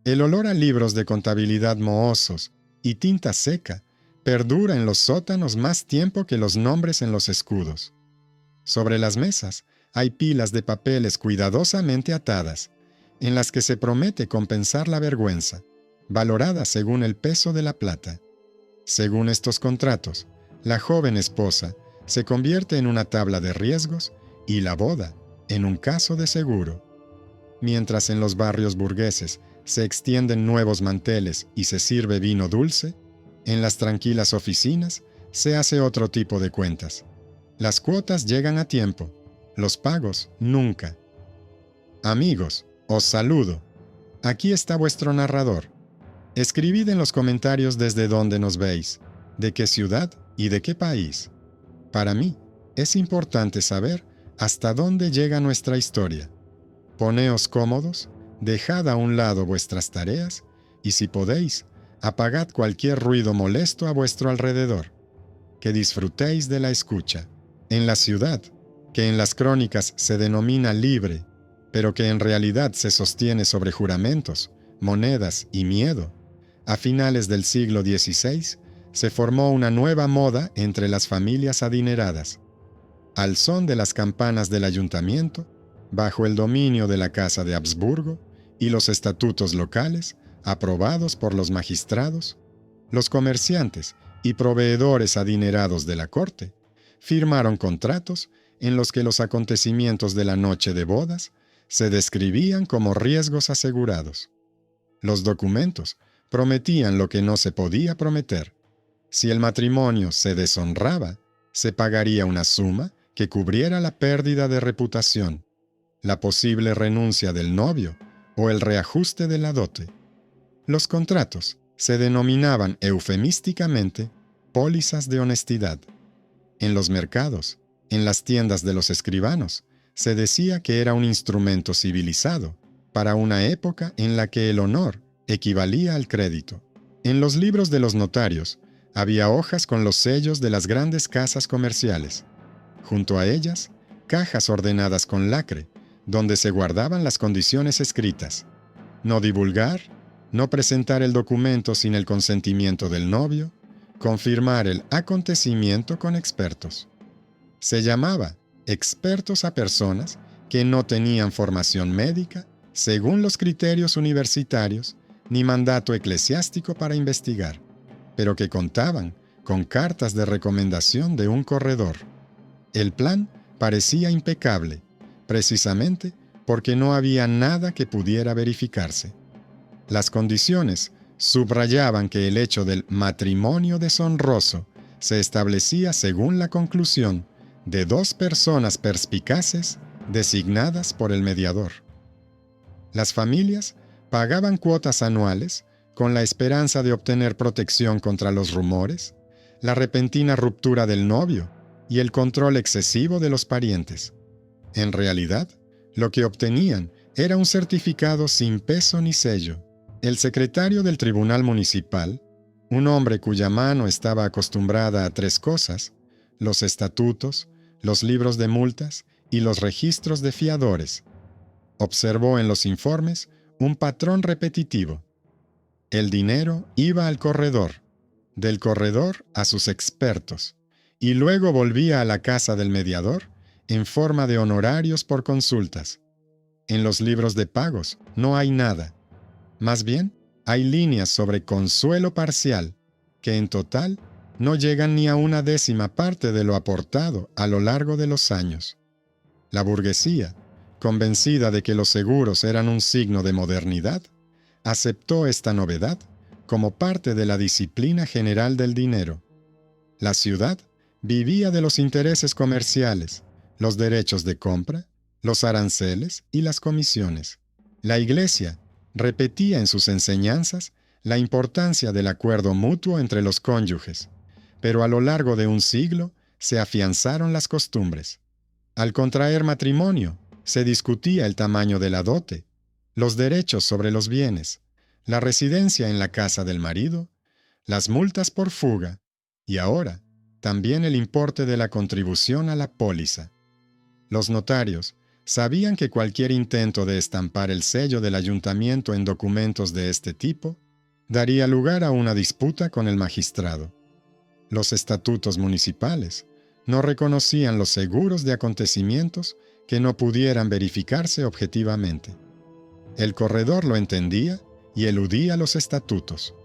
El olor a libros de contabilidad mohosos y tinta seca perdura en los sótanos más tiempo que los nombres en los escudos. Sobre las mesas hay pilas de papeles cuidadosamente atadas, en las que se promete compensar la vergüenza, valorada según el peso de la plata. Según estos contratos, la joven esposa se convierte en una tabla de riesgos y la boda en un caso de seguro. Mientras en los barrios burgueses se extienden nuevos manteles y se sirve vino dulce, en las tranquilas oficinas se hace otro tipo de cuentas. Las cuotas llegan a tiempo, los pagos nunca. Amigos, os saludo. Aquí está vuestro narrador. Escribid en los comentarios desde dónde nos veis, de qué ciudad y de qué país. Para mí, es importante saber hasta dónde llega nuestra historia. Poneos cómodos, dejad a un lado vuestras tareas y, si podéis, apagad cualquier ruido molesto a vuestro alrededor. Que disfrutéis de la escucha. En la ciudad, que en las crónicas se denomina libre, pero que en realidad se sostiene sobre juramentos, monedas y miedo, a finales del siglo XVI se formó una nueva moda entre las familias adineradas. Al son de las campanas del ayuntamiento, bajo el dominio de la Casa de Habsburgo y los estatutos locales, aprobados por los magistrados, los comerciantes y proveedores adinerados de la corte firmaron contratos en los que los acontecimientos de la noche de bodas se describían como riesgos asegurados. Los documentos prometían lo que no se podía prometer. Si el matrimonio se deshonraba, se pagaría una suma que cubriera la pérdida de reputación, la posible renuncia del novio o el reajuste de la dote. Los contratos se denominaban eufemísticamente pólizas de honestidad. En los mercados, en las tiendas de los escribanos, se decía que era un instrumento civilizado para una época en la que el honor equivalía al crédito. En los libros de los notarios había hojas con los sellos de las grandes casas comerciales. Junto a ellas, cajas ordenadas con lacre, donde se guardaban las condiciones escritas. No divulgar, no presentar el documento sin el consentimiento del novio, confirmar el acontecimiento con expertos. Se llamaba expertos a personas que no tenían formación médica, según los criterios universitarios, ni mandato eclesiástico para investigar, pero que contaban con cartas de recomendación de un corredor. El plan parecía impecable, precisamente porque no había nada que pudiera verificarse. Las condiciones subrayaban que el hecho del matrimonio deshonroso se establecía según la conclusión de dos personas perspicaces designadas por el mediador. Las familias pagaban cuotas anuales con la esperanza de obtener protección contra los rumores, la repentina ruptura del novio y el control excesivo de los parientes. En realidad, lo que obtenían era un certificado sin peso ni sello. El secretario del tribunal municipal, un hombre cuya mano estaba acostumbrada a tres cosas: los estatutos, los libros de multas y los registros de fiadores, observó en los informes un patrón repetitivo. El dinero iba al corredor, del corredor a sus expertos, y luego volvía a la casa del mediador en forma de honorarios por consultas. En los libros de pagos no hay nada. Más bien, hay líneas sobre consuelo parcial, que en total no llegan ni a una décima parte de lo aportado a lo largo de los años. La burguesía, convencida de que los seguros eran un signo de modernidad, aceptó esta novedad como parte de la disciplina general del dinero. La ciudad vivía de los intereses comerciales, los derechos de compra, los aranceles y las comisiones. La Iglesia repetía en sus enseñanzas la importancia del acuerdo mutuo entre los cónyuges, pero a lo largo de un siglo se afianzaron las costumbres. Al contraer matrimonio, se discutía el tamaño de la dote, los derechos sobre los bienes, la residencia en la casa del marido, las multas por fuga y ahora también el importe de la contribución a la póliza. Los notarios sabían que cualquier intento de estampar el sello del ayuntamiento en documentos de este tipo daría lugar a una disputa con el magistrado. Los estatutos municipales no reconocían los seguros de acontecimientos que no pudieran verificarse objetivamente. El corredor lo entendía y eludía los estatutos.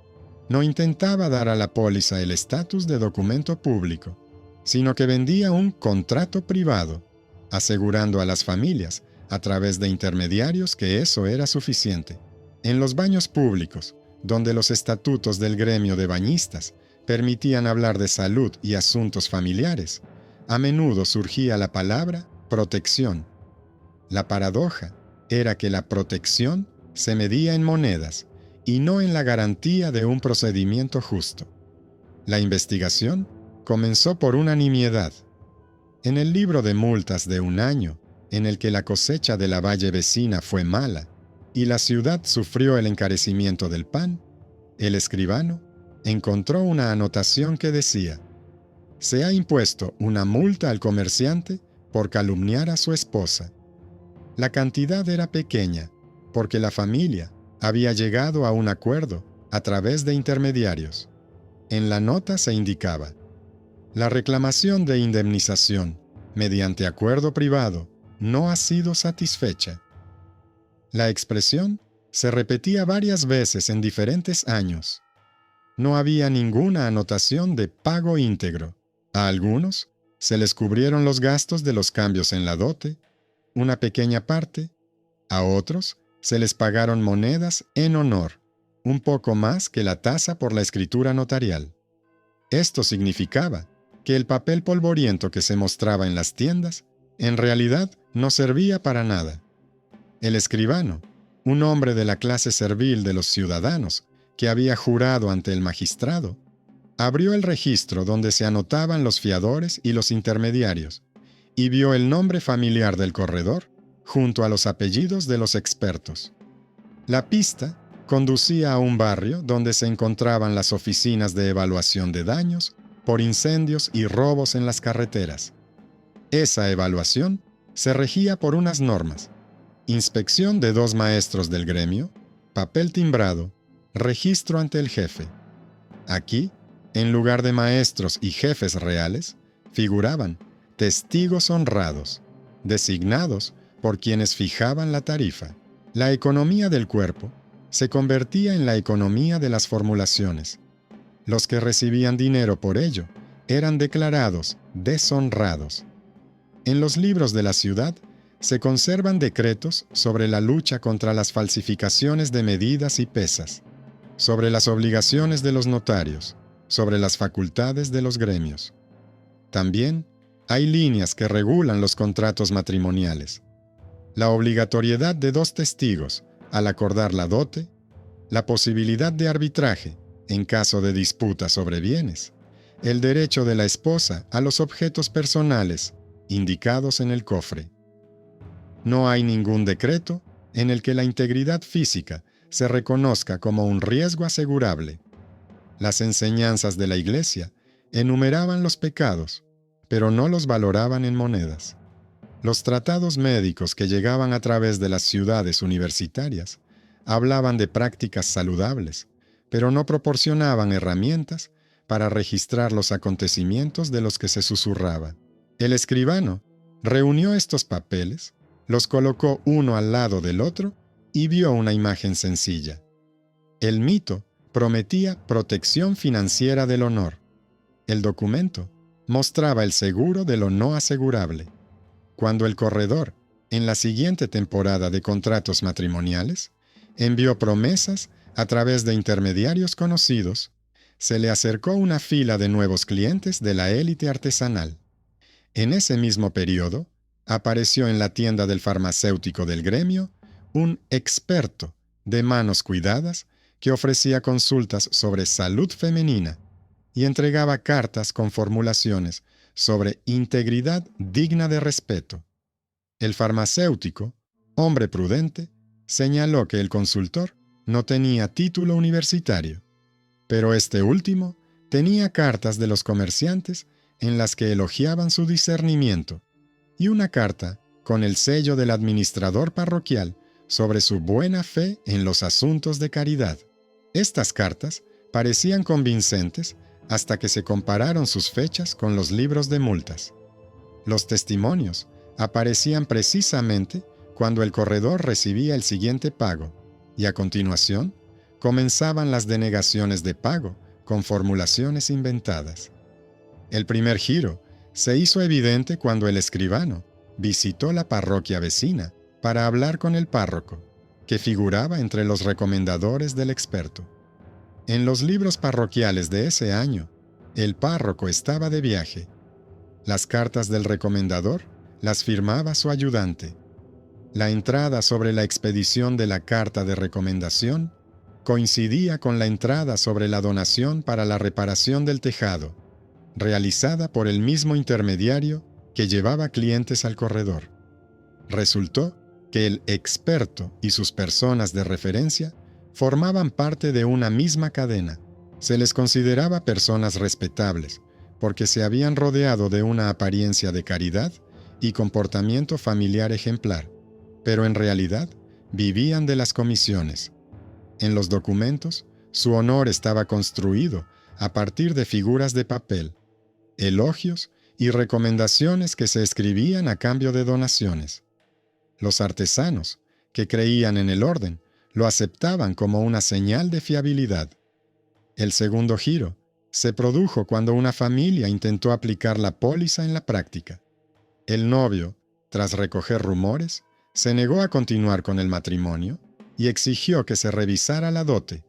No intentaba dar a la póliza el estatus de documento público, sino que vendía un contrato privado, asegurando a las familias, a través de intermediarios, que eso era suficiente. En los baños públicos, donde los estatutos del gremio de bañistas permitían hablar de salud y asuntos familiares, a menudo surgía la palabra protección. La paradoja era que la protección se medía en monedas y no en la garantía de un procedimiento justo. La investigación comenzó por unanimidad. En el libro de multas de un año, en el que la cosecha de la valle vecina fue mala y la ciudad sufrió el encarecimiento del pan, el escribano encontró una anotación que decía: se ha impuesto una multa al comerciante por calumniar a su esposa. La cantidad era pequeña, porque la familia había llegado a un acuerdo a través de intermediarios. En la nota se indicaba: la reclamación de indemnización, mediante acuerdo privado, no ha sido satisfecha. La expresión se repetía varias veces en diferentes años. No había ninguna anotación de pago íntegro. A algunos se les cubrieron los gastos de los cambios en la dote, una pequeña parte. A otros se les pagaron monedas en honor, un poco más que la tasa por la escritura notarial. Esto significaba que el papel polvoriento que se mostraba en las tiendas en realidad no servía para nada. El escribano, un hombre de la clase servil de los ciudadanos que había jurado ante el magistrado, abrió el registro donde se anotaban los fiadores y los intermediarios y vio el nombre familiar del corredor junto a los apellidos de los expertos. La pista conducía a un barrio donde se encontraban las oficinas de evaluación de daños por incendios y robos en las carreteras. Esa evaluación se regía por unas normas: inspección de 2 maestros del gremio, papel timbrado, registro ante el jefe. Aquí, en lugar de maestros y jefes reales, figuraban testigos honrados, designados por quienes fijaban la tarifa. La economía del cuerpo se convertía en la economía de las formulaciones. Los que recibían dinero por ello eran declarados deshonrados. En los libros de la ciudad se conservan decretos sobre la lucha contra las falsificaciones de medidas y pesas, sobre las obligaciones de los notarios, sobre las facultades de los gremios. También hay líneas que regulan los contratos matrimoniales: la obligatoriedad de 2 testigos al acordar la dote, la posibilidad de arbitraje en caso de disputa sobre bienes, el derecho de la esposa a los objetos personales indicados en el cofre. No hay ningún decreto en el que la integridad física se reconozca como un riesgo asegurable. Las enseñanzas de la Iglesia enumeraban los pecados, pero no los valoraban en monedas. Los tratados médicos que llegaban a través de las ciudades universitarias hablaban de prácticas saludables, pero no proporcionaban herramientas para registrar los acontecimientos de los que se susurraba. El escribano reunió estos papeles, los colocó uno al lado del otro y vio una imagen sencilla. El mito prometía protección financiera del honor. El documento mostraba el seguro de lo no asegurable. Cuando el corredor, en la siguiente temporada de contratos matrimoniales, envió promesas a través de intermediarios conocidos, se le acercó una fila de nuevos clientes de la élite artesanal. En ese mismo periodo, apareció en la tienda del farmacéutico del gremio un experto de manos cuidadas que ofrecía consultas sobre salud femenina y entregaba cartas con formulaciones sobre integridad digna de respeto. El farmacéutico, hombre prudente, señaló que el consultor no tenía título universitario, pero este último tenía cartas de los comerciantes en las que elogiaban su discernimiento, y una carta con el sello del administrador parroquial sobre su buena fe en los asuntos de caridad. Estas cartas parecían convincentes hasta que se compararon sus fechas con los libros de multas. Los testimonios aparecían precisamente cuando el corredor recibía el siguiente pago, y a continuación comenzaban las denegaciones de pago con formulaciones inventadas. El primer giro se hizo evidente cuando el escribano visitó la parroquia vecina para hablar con el párroco, que figuraba entre los recomendadores del experto. En los libros parroquiales de ese año, el párroco estaba de viaje. Las cartas del recomendador las firmaba su ayudante. La entrada sobre la expedición de la carta de recomendación coincidía con la entrada sobre la donación para la reparación del tejado, realizada por el mismo intermediario que llevaba clientes al corredor. Resultó que el experto y sus personas de referencia formaban parte de una misma cadena. Se les consideraba personas respetables, porque se habían rodeado de una apariencia de caridad y comportamiento familiar ejemplar, pero en realidad vivían de las comisiones. En los documentos, su honor estaba construido a partir de figuras de papel, elogios y recomendaciones que se escribían a cambio de donaciones. Los artesanos, que creían en el orden, lo aceptaban como una señal de fiabilidad. El segundo giro se produjo cuando una familia intentó aplicar la póliza en la práctica. El novio, tras recoger rumores, se negó a continuar con el matrimonio y exigió que se revisara la dote,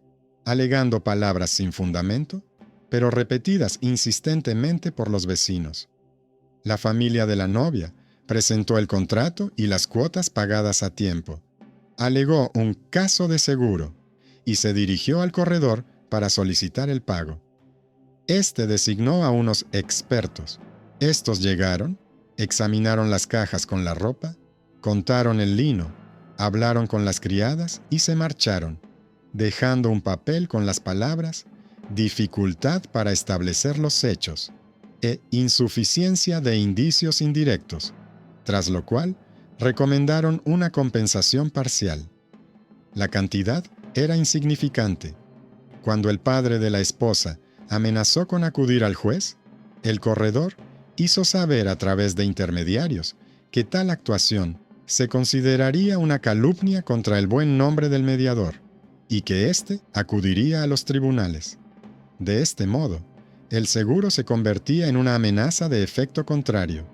alegando palabras sin fundamento, pero repetidas insistentemente por los vecinos. La familia de la novia presentó el contrato y las cuotas pagadas a tiempo. Alegó un caso de seguro y se dirigió al corredor para solicitar el pago. Este designó a unos expertos. Estos llegaron, examinaron las cajas con la ropa, contaron el lino, hablaron con las criadas y se marcharon, dejando un papel con las palabras «dificultad para establecer los hechos» e «insuficiencia de indicios indirectos», tras lo cual recomendaron una compensación parcial. La cantidad era insignificante. Cuando el padre de la esposa amenazó con acudir al juez, el corredor hizo saber a través de intermediarios que tal actuación se consideraría una calumnia contra el buen nombre del mediador y que éste acudiría a los tribunales. De este modo, el seguro se convertía en una amenaza de efecto contrario.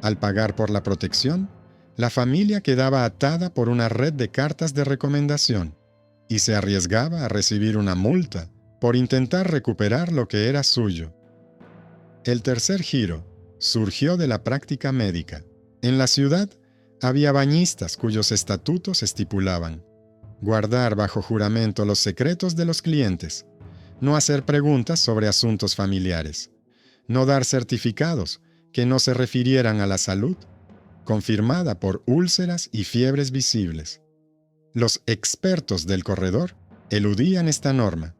Al pagar por la protección, la familia quedaba atada por una red de cartas de recomendación y se arriesgaba a recibir una multa por intentar recuperar lo que era suyo. El tercer giro surgió de la práctica médica. En la ciudad había bañistas cuyos estatutos estipulaban guardar bajo juramento los secretos de los clientes, no hacer preguntas sobre asuntos familiares, no dar certificados que no se refirieran a la salud, confirmada por úlceras y fiebres visibles. Los expertos del corredor eludían esta norma.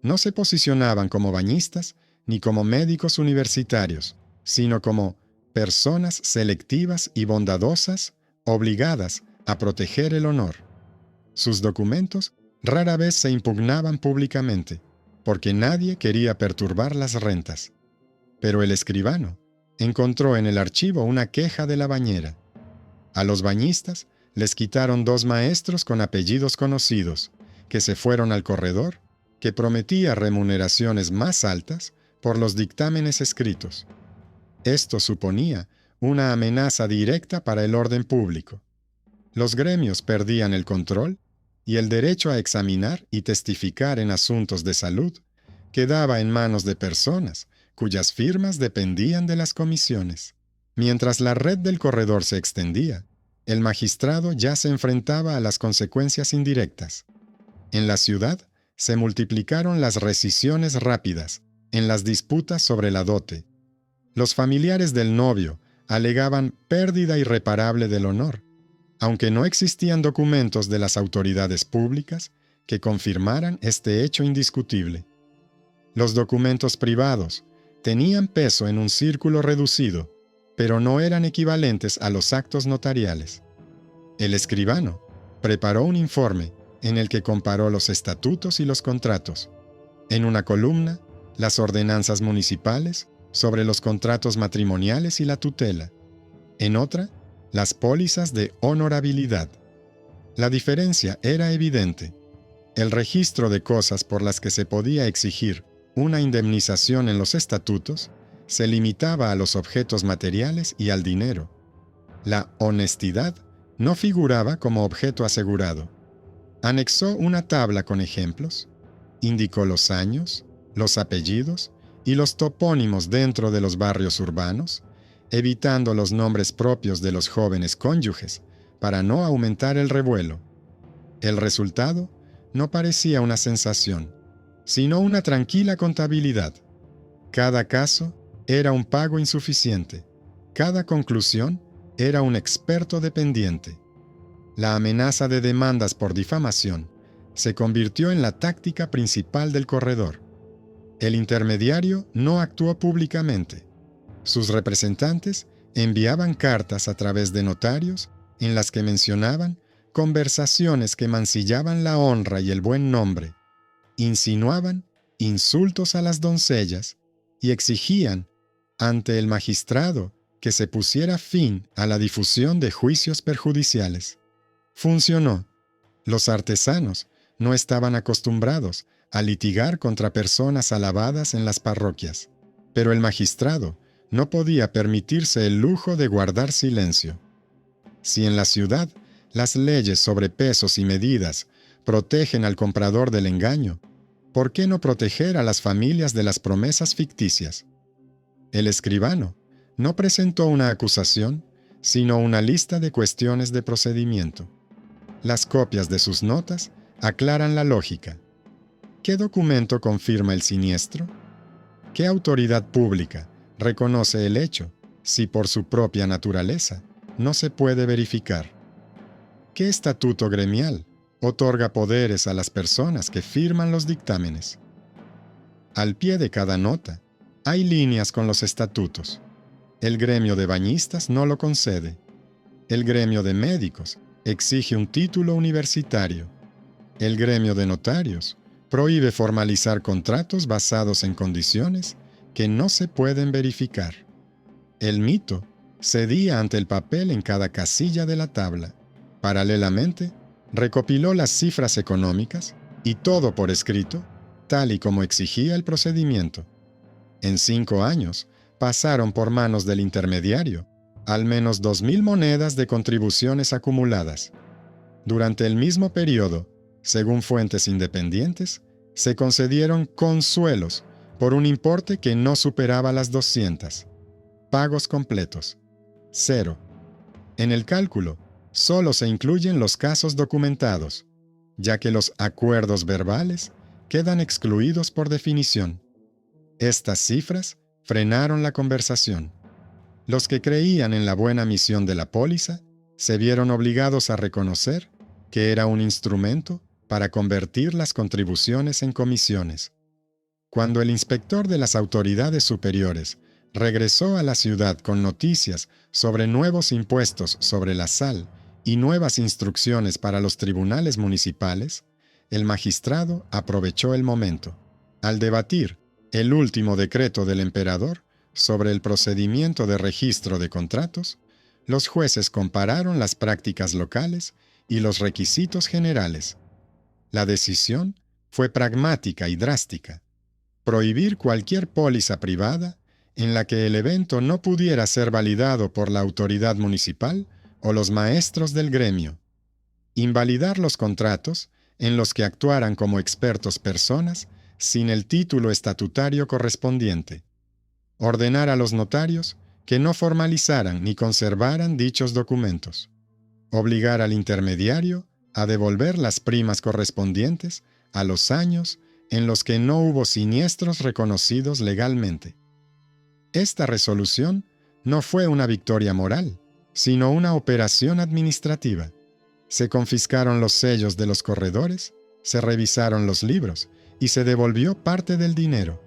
No se posicionaban como bañistas ni como médicos universitarios, sino como personas selectivas y bondadosas obligadas a proteger el honor. Sus documentos rara vez se impugnaban públicamente, porque nadie quería perturbar las rentas. Pero el escribano encontró en el archivo una queja de la bañera. A los bañistas les quitaron 2 maestros con apellidos conocidos, que se fueron al corredor, que prometía remuneraciones más altas por los dictámenes escritos. Esto suponía una amenaza directa para el orden público. Los gremios perdían el control y el derecho a examinar y testificar en asuntos de salud quedaba en manos de personas cuyas firmas dependían de las comisiones. Mientras la red del corredor se extendía, el magistrado ya se enfrentaba a las consecuencias indirectas. En la ciudad se multiplicaron las rescisiones rápidas en las disputas sobre la dote. Los familiares del novio alegaban pérdida irreparable del honor, aunque no existían documentos de las autoridades públicas que confirmaran este hecho indiscutible. Los documentos privados tenían peso en un círculo reducido, pero no eran equivalentes a los actos notariales. El escribano preparó un informe en el que comparó los estatutos y los contratos. En una columna, las ordenanzas municipales sobre los contratos matrimoniales y la tutela. En otra, las pólizas de honorabilidad. La diferencia era evidente. El registro de cosas por las que se podía exigir una indemnización en los estatutos se limitaba a los objetos materiales y al dinero. La honestidad no figuraba como objeto asegurado. Anexó una tabla con ejemplos, indicó los años, los apellidos y los topónimos dentro de los barrios urbanos, evitando los nombres propios de los jóvenes cónyuges para no aumentar el revuelo. El resultado no parecía una sensación, sino una tranquila contabilidad. Cada caso era un pago insuficiente. Cada conclusión era un experto dependiente. La amenaza de demandas por difamación se convirtió en la táctica principal del corredor. El intermediario no actuó públicamente. Sus representantes enviaban cartas a través de notarios en las que mencionaban conversaciones que mancillaban la honra y el buen nombre, insinuaban insultos a las doncellas y exigían ante el magistrado que se pusiera fin a la difusión de juicios perjudiciales. Funcionó. Los artesanos no estaban acostumbrados a litigar contra personas alabadas en las parroquias, pero el magistrado no podía permitirse el lujo de guardar silencio. Si en la ciudad las leyes sobre pesos y medidas protegen al comprador del engaño, ¿por qué no proteger a las familias de las promesas ficticias? El escribano no presentó una acusación, sino una lista de cuestiones de procedimiento. Las copias de sus notas aclaran la lógica. ¿Qué documento confirma el siniestro? ¿Qué autoridad pública reconoce el hecho si por su propia naturaleza no se puede verificar? ¿Qué estatuto gremial otorga poderes a las personas que firman los dictámenes? Al pie de cada nota hay líneas con los estatutos. El gremio de bañistas no lo concede. El gremio de médicos exige un título universitario. El gremio de notarios prohíbe formalizar contratos basados en condiciones que no se pueden verificar. El mito cedía ante el papel en cada casilla de la tabla. Paralelamente, recopiló las cifras económicas y todo por escrito, tal y como exigía el procedimiento. En 5 años, pasaron por manos del intermediario al menos 2.000 monedas de contribuciones acumuladas. Durante el mismo periodo, según fuentes independientes, se concedieron consuelos por un importe que no superaba las 200. Pagos completos. 0. En el cálculo, solo se incluyen los casos documentados, ya que los acuerdos verbales quedan excluidos por definición. Estas cifras frenaron la conversación. Los que creían en la buena misión de la póliza se vieron obligados a reconocer que era un instrumento para convertir las contribuciones en comisiones. Cuando el inspector de las autoridades superiores regresó a la ciudad con noticias sobre nuevos impuestos sobre la sal y nuevas instrucciones para los tribunales municipales, el magistrado aprovechó el momento. Al debatir el último decreto del emperador sobre el procedimiento de registro de contratos, los jueces compararon las prácticas locales y los requisitos generales. La decisión fue pragmática y drástica: prohibir cualquier póliza privada en la que el evento no pudiera ser validado por la autoridad municipal o los maestros del gremio. Invalidar los contratos en los que actuaran como expertos personas sin el título estatutario correspondiente. Ordenar a los notarios que no formalizaran ni conservaran dichos documentos. Obligar al intermediario a devolver las primas correspondientes a los años en los que no hubo siniestros reconocidos legalmente. Esta resolución no fue una victoria moral, sino una operación administrativa. Se confiscaron los sellos de los corredores, se revisaron los libros y se devolvió parte del dinero.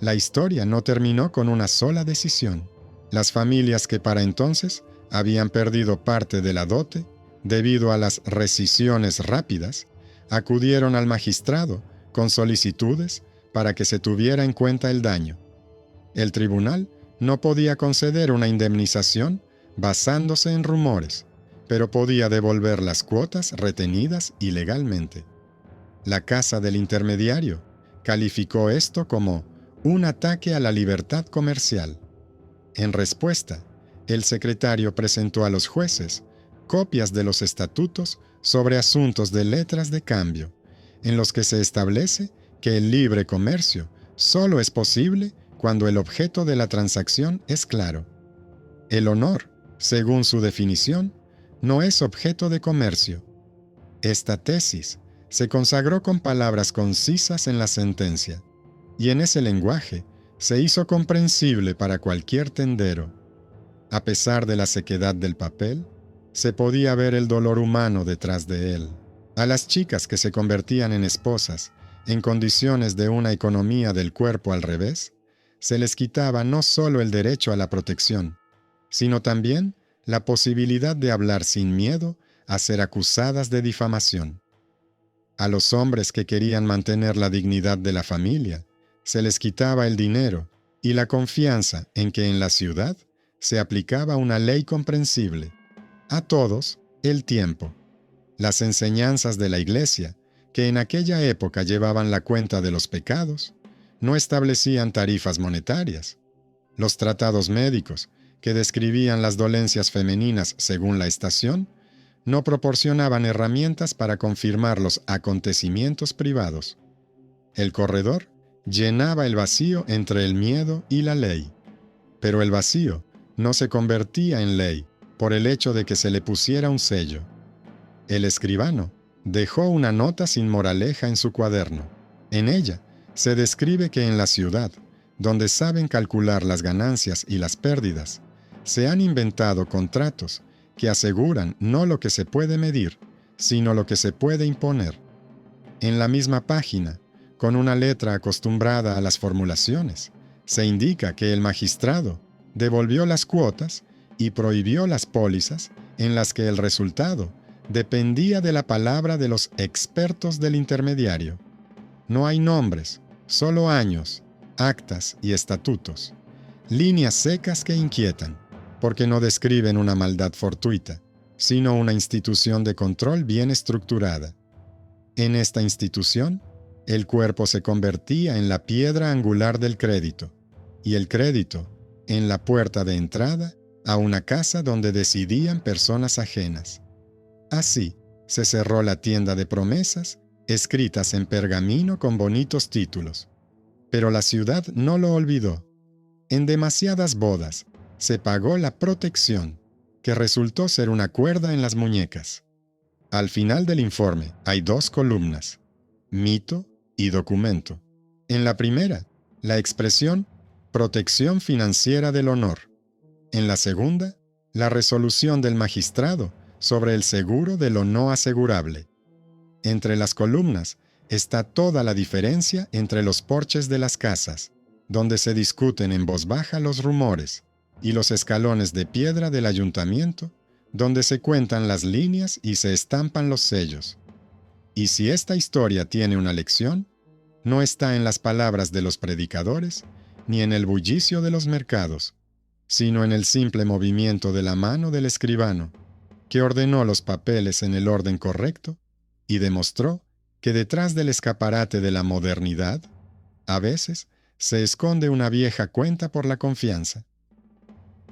La historia no terminó con una sola decisión. Las familias que para entonces habían perdido parte de la dote debido a las rescisiones rápidas, acudieron al magistrado con solicitudes para que se tuviera en cuenta el daño. El tribunal no podía conceder una indemnización basándose en rumores, pero podía devolver las cuotas retenidas ilegalmente. La Casa del Intermediario calificó esto como un ataque a la libertad comercial. En respuesta, el secretario presentó a los jueces copias de los estatutos sobre asuntos de letras de cambio, en los que se establece que el libre comercio solo es posible cuando el objeto de la transacción es claro. El honor, según su definición, no es objeto de comercio. Esta tesis se consagró con palabras concisas en la sentencia, y en ese lenguaje se hizo comprensible para cualquier tendero. A pesar de la sequedad del papel, se podía ver el dolor humano detrás de él. A las chicas que se convertían en esposas en condiciones de una economía del cuerpo al revés, se les quitaba no solo el derecho a la protección, sino también la posibilidad de hablar sin miedo a ser acusadas de difamación. A los hombres que querían mantener la dignidad de la familia, se les quitaba el dinero y la confianza en que en la ciudad se aplicaba una ley comprensible. A todos, el tiempo. Las enseñanzas de la Iglesia, que en aquella época llevaban la cuenta de los pecados, no establecían tarifas monetarias. Los tratados médicos, que describían las dolencias femeninas según la estación, no proporcionaban herramientas para confirmar los acontecimientos privados. El corredor llenaba el vacío entre el miedo y la ley. Pero el vacío no se convertía en ley por el hecho de que se le pusiera un sello. El escribano dejó una nota sin moraleja en su cuaderno. En ella se describe que en la ciudad, donde saben calcular las ganancias y las pérdidas, se han inventado contratos que aseguran no lo que se puede medir, sino lo que se puede imponer. En la misma página, con una letra acostumbrada a las formulaciones, se indica que el magistrado devolvió las cuotas y prohibió las pólizas en las que el resultado dependía de la palabra de los expertos del intermediario. No hay nombres, solo años, actas y estatutos, líneas secas que inquietan, porque no describen una maldad fortuita, sino una institución de control bien estructurada. En esta institución, el cuerpo se convertía en la piedra angular del crédito, y el crédito en la puerta de entrada a una casa donde decidían personas ajenas. Así se cerró la tienda de promesas, escritas en pergamino con bonitos títulos. Pero la ciudad no lo olvidó. En demasiadas bodas se pagó la protección, que resultó ser una cuerda en las muñecas. Al final del informe hay 2 columnas, mito y documento. En la primera, la expresión protección financiera del honor. En la segunda, la resolución del magistrado sobre el seguro de lo no asegurable. Entre las columnas está toda la diferencia entre los porches de las casas, donde se discuten en voz baja los rumores, y los escalones de piedra del ayuntamiento, donde se cuentan las líneas y se estampan los sellos. Y si esta historia tiene una lección, no está en las palabras de los predicadores, ni en el bullicio de los mercados, sino en el simple movimiento de la mano del escribano, que ordenó los papeles en el orden correcto y demostró que detrás del escaparate de la modernidad, a veces, se esconde una vieja cuenta por la confianza.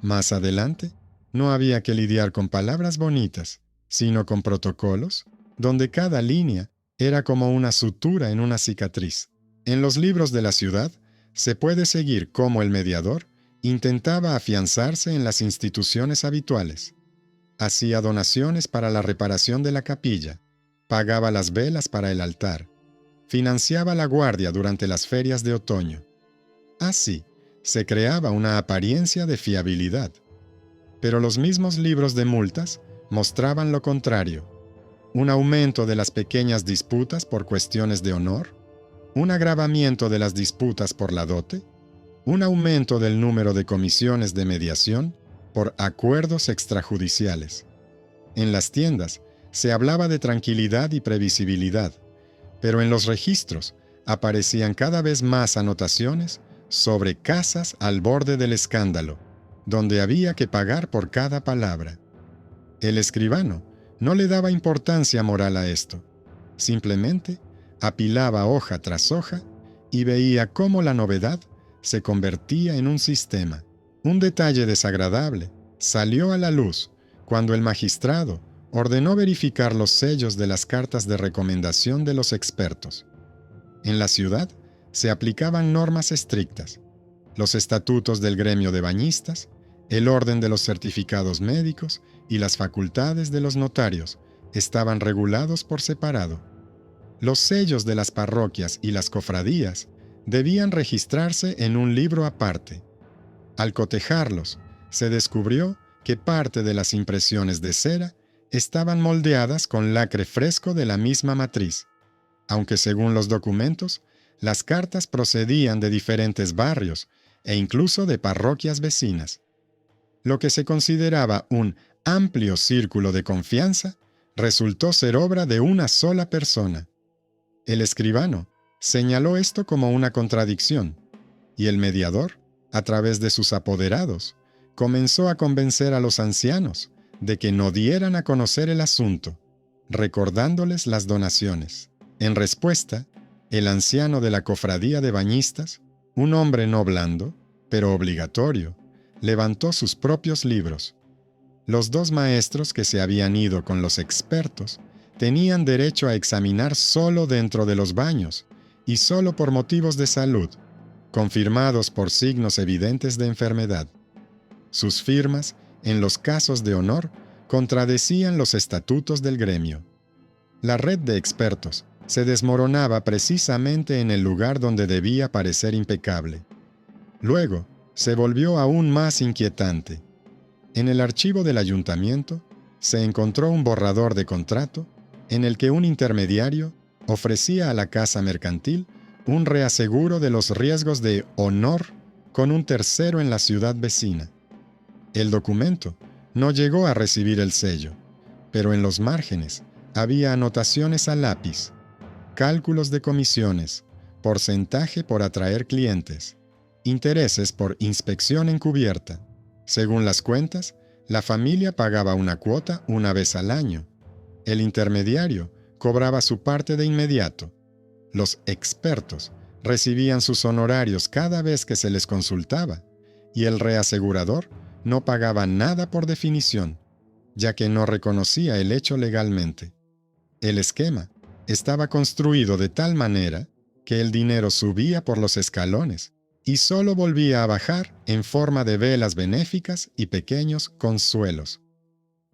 Más adelante, no había que lidiar con palabras bonitas, sino con protocolos, donde cada línea era como una sutura en una cicatriz. En los libros de la ciudad, se puede seguir cómo el mediador intentaba afianzarse en las instituciones habituales. Hacía donaciones para la reparación de la capilla, pagaba las velas para el altar, financiaba la guardia durante las ferias de otoño. Así, se creaba una apariencia de fiabilidad. Pero los mismos libros de multas mostraban lo contrario: un aumento de las pequeñas disputas por cuestiones de honor, un agravamiento de las disputas por la dote, un aumento del número de comisiones de mediación por acuerdos extrajudiciales. En las tiendas se hablaba de tranquilidad y previsibilidad, pero en los registros aparecían cada vez más anotaciones sobre casas al borde del escándalo, donde había que pagar por cada palabra. El escribano no le daba importancia moral a esto, simplemente apilaba hoja tras hoja y veía cómo la novedad se convertía en un sistema. Un detalle desagradable salió a la luz cuando el magistrado ordenó verificar los sellos de las cartas de recomendación de los expertos. En la ciudad se aplicaban normas estrictas, los estatutos del gremio de bañistas, el orden de los certificados médicos y las facultades de los notarios estaban regulados por separado. Los sellos de las parroquias y las cofradías debían registrarse en un libro aparte. Al cotejarlos, se descubrió que parte de las impresiones de cera estaban moldeadas con lacre fresco de la misma matriz, aunque según los documentos, las cartas procedían de diferentes barrios e incluso de parroquias vecinas. Lo que se consideraba un amplio círculo de confianza resultó ser obra de una sola persona. El escribano señaló esto como una contradicción, y el mediador, a través de sus apoderados, comenzó a convencer a los ancianos de que no dieran a conocer el asunto, recordándoles las donaciones. En respuesta, el anciano de la cofradía de bañistas, un hombre no blando, pero obligatorio, levantó sus propios libros. Los dos maestros que se habían ido con los expertos tenían derecho a examinar solo dentro de los baños y solo por motivos de salud, confirmados por signos evidentes de enfermedad. Sus firmas, en los casos de honor, contradecían los estatutos del gremio. La red de expertos se desmoronaba precisamente en el lugar donde debía parecer impecable. Luego, se volvió aún más inquietante. En el archivo del ayuntamiento se encontró un borrador de contrato en el que un intermediario ofrecía a la casa mercantil un reaseguro de los riesgos de honor con un tercero en la ciudad vecina. El documento no llegó a recibir el sello, pero en los márgenes había anotaciones a lápiz, cálculos de comisiones, porcentaje por atraer clientes, intereses por inspección encubierta. Según las cuentas, la familia pagaba una cuota una vez al año. El intermediario cobraba su parte de inmediato. Los expertos recibían sus honorarios cada vez que se les consultaba, y el reasegurador no pagaba nada por definición, ya que no reconocía el hecho legalmente. El esquema estaba construido de tal manera que el dinero subía por los escalones y solo volvía a bajar en forma de velas benéficas y pequeños consuelos.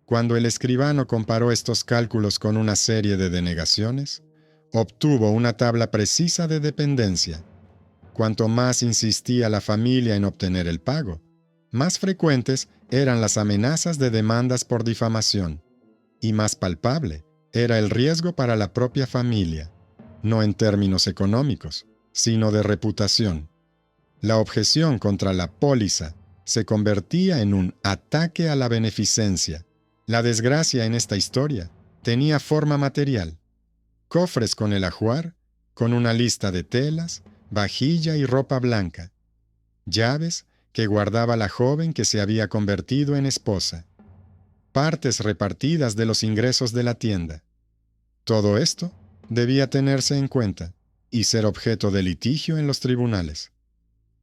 Cuando el escribano comparó estos cálculos con una serie de denegaciones, obtuvo una tabla precisa de dependencia. Cuanto más insistía la familia en obtener el pago, más frecuentes eran las amenazas de demandas por difamación, y más palpable era el riesgo para la propia familia, no en términos económicos, sino de reputación. La objeción contra la póliza se convertía en un ataque a la beneficencia. La desgracia en esta historia tenía forma material. Cofres con el ajuar, con una lista de telas, vajilla y ropa blanca. Llaves que guardaba la joven que se había convertido en esposa. Partes repartidas de los ingresos de la tienda. Todo esto debía tenerse en cuenta y ser objeto de litigio en los tribunales.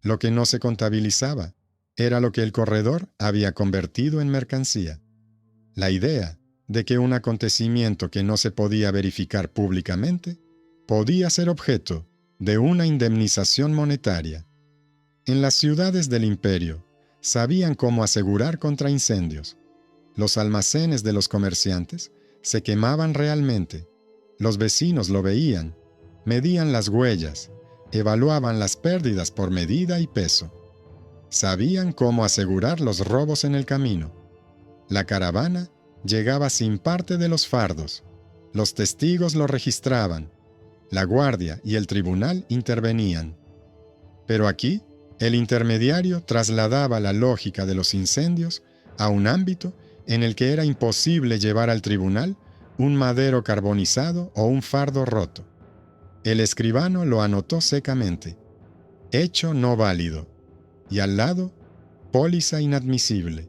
Lo que no se contabilizaba era lo que el corredor había convertido en mercancía. La idea de que un acontecimiento que no se podía verificar públicamente podía ser objeto de una indemnización monetaria. En las ciudades del imperio sabían cómo asegurar contra incendios. Los almacenes de los comerciantes se quemaban realmente. Los vecinos lo veían, medían las huellas, evaluaban las pérdidas por medida y peso. Sabían cómo asegurar los robos en el camino. La caravana llegaba sin parte de los fardos. Los testigos lo registraban. La guardia y el tribunal intervenían. Pero aquí, El intermediario trasladaba la lógica de los incendios a un ámbito en el que era imposible llevar al tribunal un madero carbonizado o un fardo roto. El escribano lo anotó secamente: hecho no válido, y al lado, póliza inadmisible.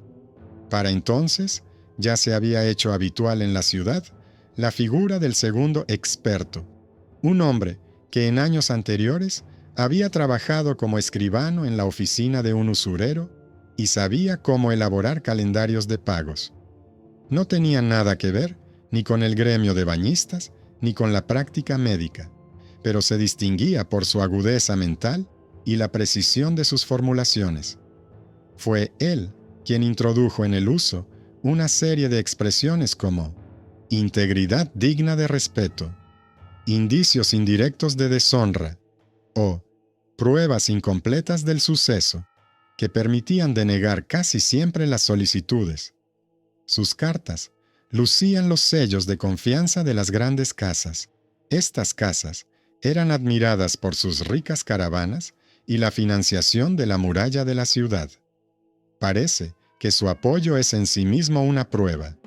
Para entonces, ya se había hecho habitual en la ciudad la figura del segundo experto, un hombre que en años anteriores había trabajado como escribano en la oficina de un usurero y sabía cómo elaborar calendarios de pagos. No tenía nada que ver ni con el gremio de bañistas ni con la práctica médica, pero se distinguía por su agudeza mental y la precisión de sus formulaciones. Fue él quien introdujo en el uso una serie de expresiones como integridad digna de respeto, indicios indirectos de deshonra o pruebas incompletas del suceso, que permitían denegar casi siempre las solicitudes. Sus cartas lucían los sellos de confianza de las grandes casas. Estas casas eran admiradas por sus ricas caravanas y la financiación de la muralla de la ciudad. Parece que su apoyo es en sí mismo una prueba.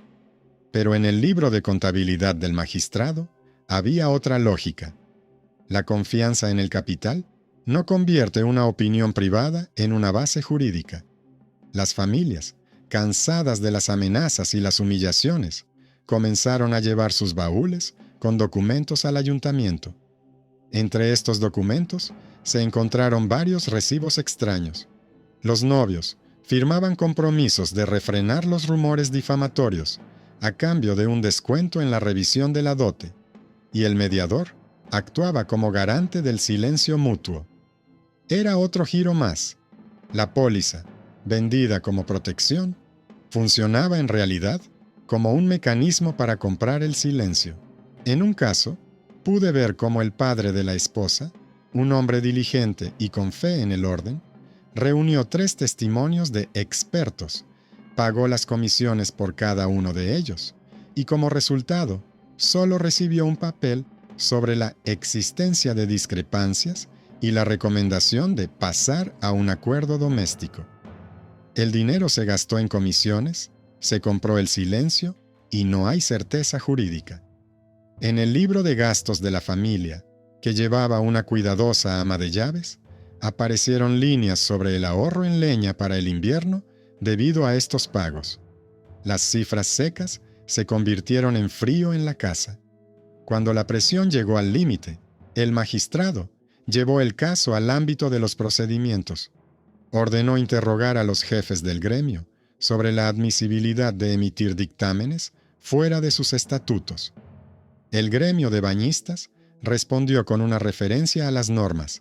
Pero en el libro de contabilidad del magistrado había otra lógica. La confianza en el capital no convierte una opinión privada en una base jurídica. Las familias, cansadas de las amenazas y las humillaciones, comenzaron a llevar sus baúles con documentos al ayuntamiento. Entre estos documentos se encontraron varios recibos extraños. Los novios firmaban compromisos de refrenar los rumores difamatorios a cambio de un descuento en la revisión de la dote, y el mediador actuaba como garante del silencio mutuo. Era otro giro más. La póliza, vendida como protección, funcionaba en realidad como un mecanismo para comprar el silencio. En un caso, pude ver cómo el padre de la esposa, un hombre diligente y con fe en el orden, reunió 3 testimonios de expertos, pagó las comisiones por cada uno de ellos, y como resultado, solo recibió un papel sobre la existencia de discrepancias y la recomendación de pasar a un acuerdo doméstico. El dinero se gastó en comisiones, se compró el silencio y no hay certeza jurídica. En el libro de gastos de la familia, que llevaba una cuidadosa ama de llaves, aparecieron líneas sobre el ahorro en leña para el invierno debido a estos pagos. Las cifras secas se convirtieron en frío en la casa. Cuando la presión llegó al límite, el magistrado llevó el caso al ámbito de los procedimientos. Ordenó interrogar a los jefes del gremio sobre la admisibilidad de emitir dictámenes fuera de sus estatutos. El gremio de bañistas respondió con una referencia a las normas,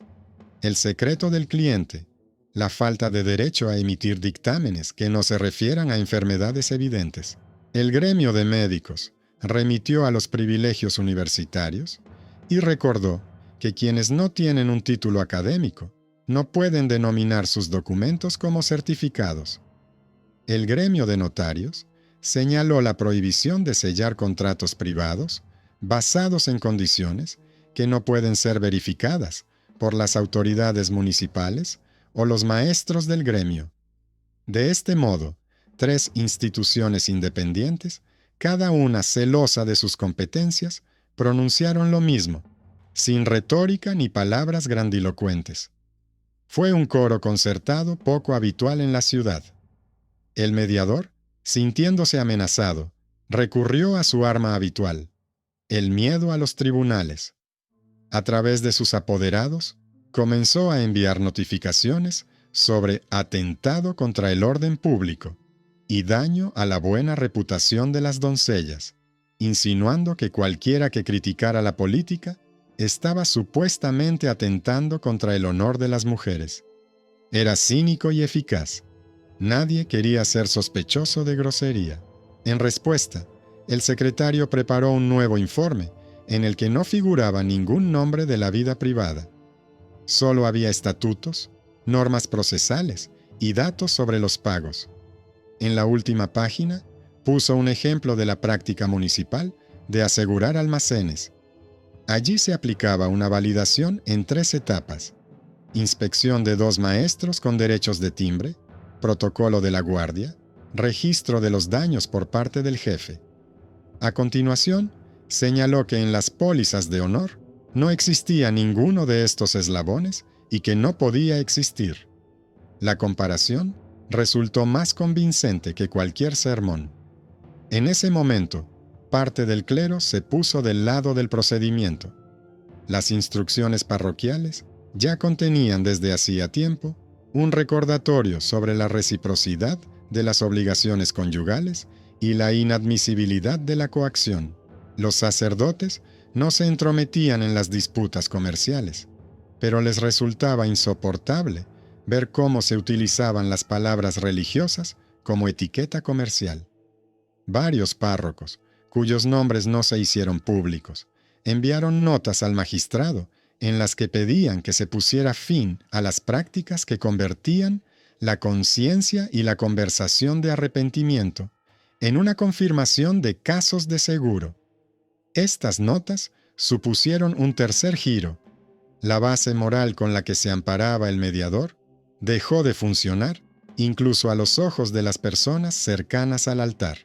el secreto del cliente, la falta de derecho a emitir dictámenes que no se refieran a enfermedades evidentes. El gremio de médicos remitió a los privilegios universitarios y recordó que quienes no tienen un título académico no pueden denominar sus documentos como certificados. El gremio de notarios señaló la prohibición de sellar contratos privados basados en condiciones que no pueden ser verificadas por las autoridades municipales o los maestros del gremio. De este modo, 3 instituciones independientes, cada una celosa de sus competencias, pronunciaron lo mismo, sin retórica ni palabras grandilocuentes. Fue un coro concertado poco habitual en la ciudad. El mediador, sintiéndose amenazado, recurrió a su arma habitual, el miedo a los tribunales. A través de sus apoderados, comenzó a enviar notificaciones sobre atentado contra el orden público y daño a la buena reputación de las doncellas, insinuando que cualquiera que criticara la política estaba supuestamente atentando contra el honor de las mujeres. Era cínico y eficaz. Nadie quería ser sospechoso de grosería. En respuesta, el secretario preparó un nuevo informe en el que no figuraba ningún nombre de la vida privada. Solo había estatutos, normas procesales y datos sobre los pagos. En la última página, puso un ejemplo de la práctica municipal de asegurar almacenes. Allí se aplicaba una validación en 3 etapas. inspección de 2 maestros con derechos de timbre, protocolo de la guardia, registro de los daños por parte del jefe. A continuación, señaló que en las pólizas de honor no existía ninguno de estos eslabones y que no podía existir. La comparación resultó más convincente que cualquier sermón. En ese momento, parte del clero se puso del lado del procedimiento. Las instrucciones parroquiales ya contenían desde hacía tiempo un recordatorio sobre la reciprocidad de las obligaciones conyugales y la inadmisibilidad de la coacción. Los sacerdotes no se entrometían en las disputas comerciales, pero les resultaba insoportable ver cómo se utilizaban las palabras religiosas como etiqueta comercial. Varios párrocos, cuyos nombres no se hicieron públicos, enviaron notas al magistrado en las que pedían que se pusiera fin a las prácticas que convertían la conciencia y la conversación de arrepentimiento en una confirmación de casos de seguro. Estas notas supusieron un tercer giro. La base moral con la que se amparaba el mediador dejó de funcionar incluso a los ojos de las personas cercanas al altar.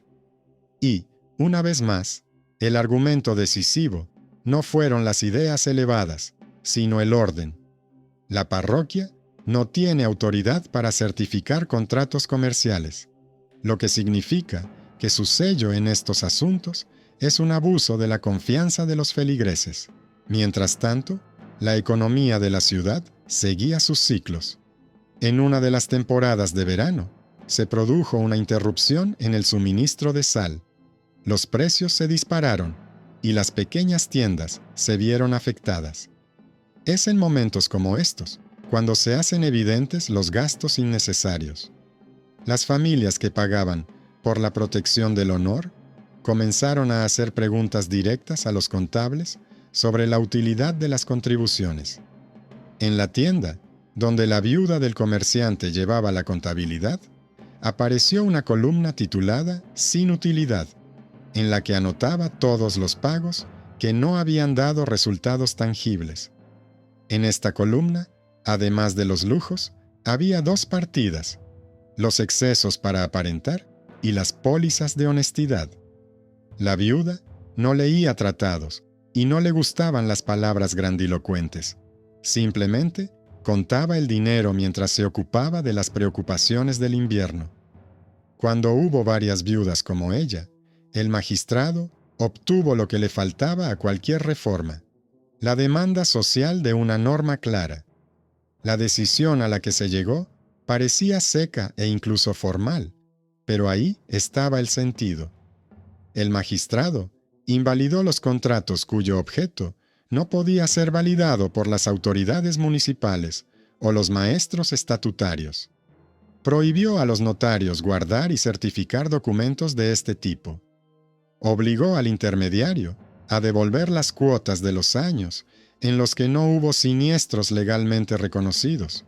Y, una vez más, el argumento decisivo no fueron las ideas elevadas, sino el orden. La parroquia no tiene autoridad para certificar contratos comerciales, lo que significa que su sello en estos asuntos es un abuso de la confianza de los feligreses. Mientras tanto, la economía de la ciudad seguía sus ciclos. En una de las temporadas de verano, se produjo una interrupción en el suministro de sal. Los precios se dispararon y las pequeñas tiendas se vieron afectadas. Es en momentos como estos cuando se hacen evidentes los gastos innecesarios. Las familias que pagaban por la protección del honor comenzaron a hacer preguntas directas a los contables sobre la utilidad de las contribuciones. En la tienda, donde la viuda del comerciante llevaba la contabilidad, apareció una columna titulada Sin utilidad, en la que anotaba todos los pagos que no habían dado resultados tangibles. En esta columna, además de los lujos, había 2 partidas: los excesos para aparentar y las pólizas de honestidad. La viuda no leía tratados y no le gustaban las palabras grandilocuentes. Simplemente contaba el dinero mientras se ocupaba de las preocupaciones del invierno. Cuando hubo varias viudas como ella, el magistrado obtuvo lo que le faltaba a cualquier reforma: la demanda social de una norma clara. La decisión a la que se llegó parecía seca e incluso formal, pero ahí estaba el sentido. El magistrado invalidó los contratos cuyo objeto no podía ser validado por las autoridades municipales o los maestros estatutarios. Prohibió a los notarios guardar y certificar documentos de este tipo. Obligó al intermediario a devolver las cuotas de los años en los que no hubo siniestros legalmente reconocidos.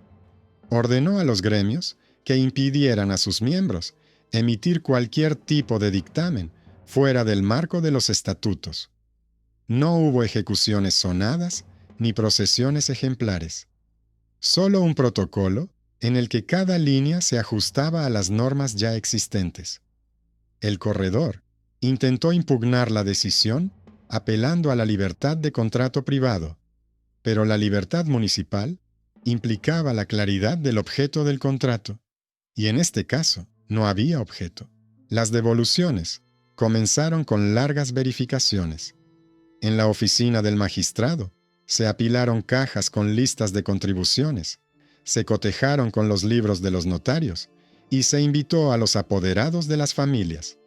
Ordenó a los gremios que impidieran a sus miembros emitir cualquier tipo de dictamen fuera del marco de los estatutos. No hubo ejecuciones sonadas ni procesiones ejemplares. Solo un protocolo en el que cada línea se ajustaba a las normas ya existentes. El corredor intentó impugnar la decisión apelando a la libertad de contrato privado, pero la libertad municipal implicaba la claridad del objeto del contrato, y en este caso no había objeto. Las devoluciones comenzaron con largas verificaciones. En la oficina del magistrado se apilaron cajas con listas de contribuciones, se cotejaron con los libros de los notarios y se invitó a los apoderados de las familias.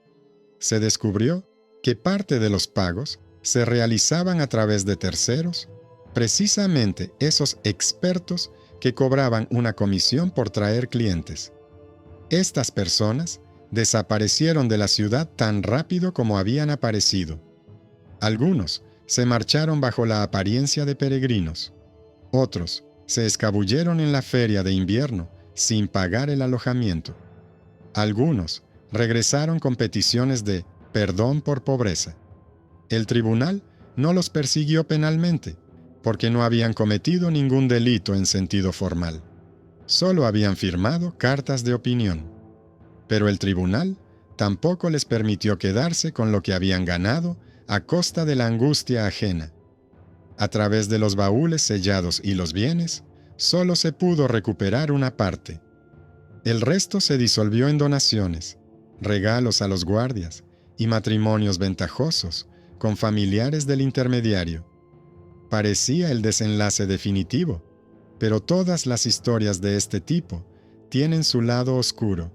Se descubrió que parte de los pagos se realizaban a través de terceros, precisamente esos expertos que cobraban una comisión por traer clientes. Estas personas desaparecieron de la ciudad tan rápido como habían aparecido. Algunos se marcharon bajo la apariencia de peregrinos. Otros se escabulleron en la feria de invierno sin pagar el alojamiento. Algunos regresaron con peticiones de perdón por pobreza. El tribunal no los persiguió penalmente, porque no habían cometido ningún delito en sentido formal. Solo habían firmado cartas de opinión. Pero el tribunal tampoco les permitió quedarse con lo que habían ganado a costa de la angustia ajena. A través de los baúles sellados y los bienes, solo se pudo recuperar una parte. El resto se disolvió en donaciones, regalos a los guardias y matrimonios ventajosos con familiares del intermediario. Parecía el desenlace definitivo, pero todas las historias de este tipo tienen su lado oscuro.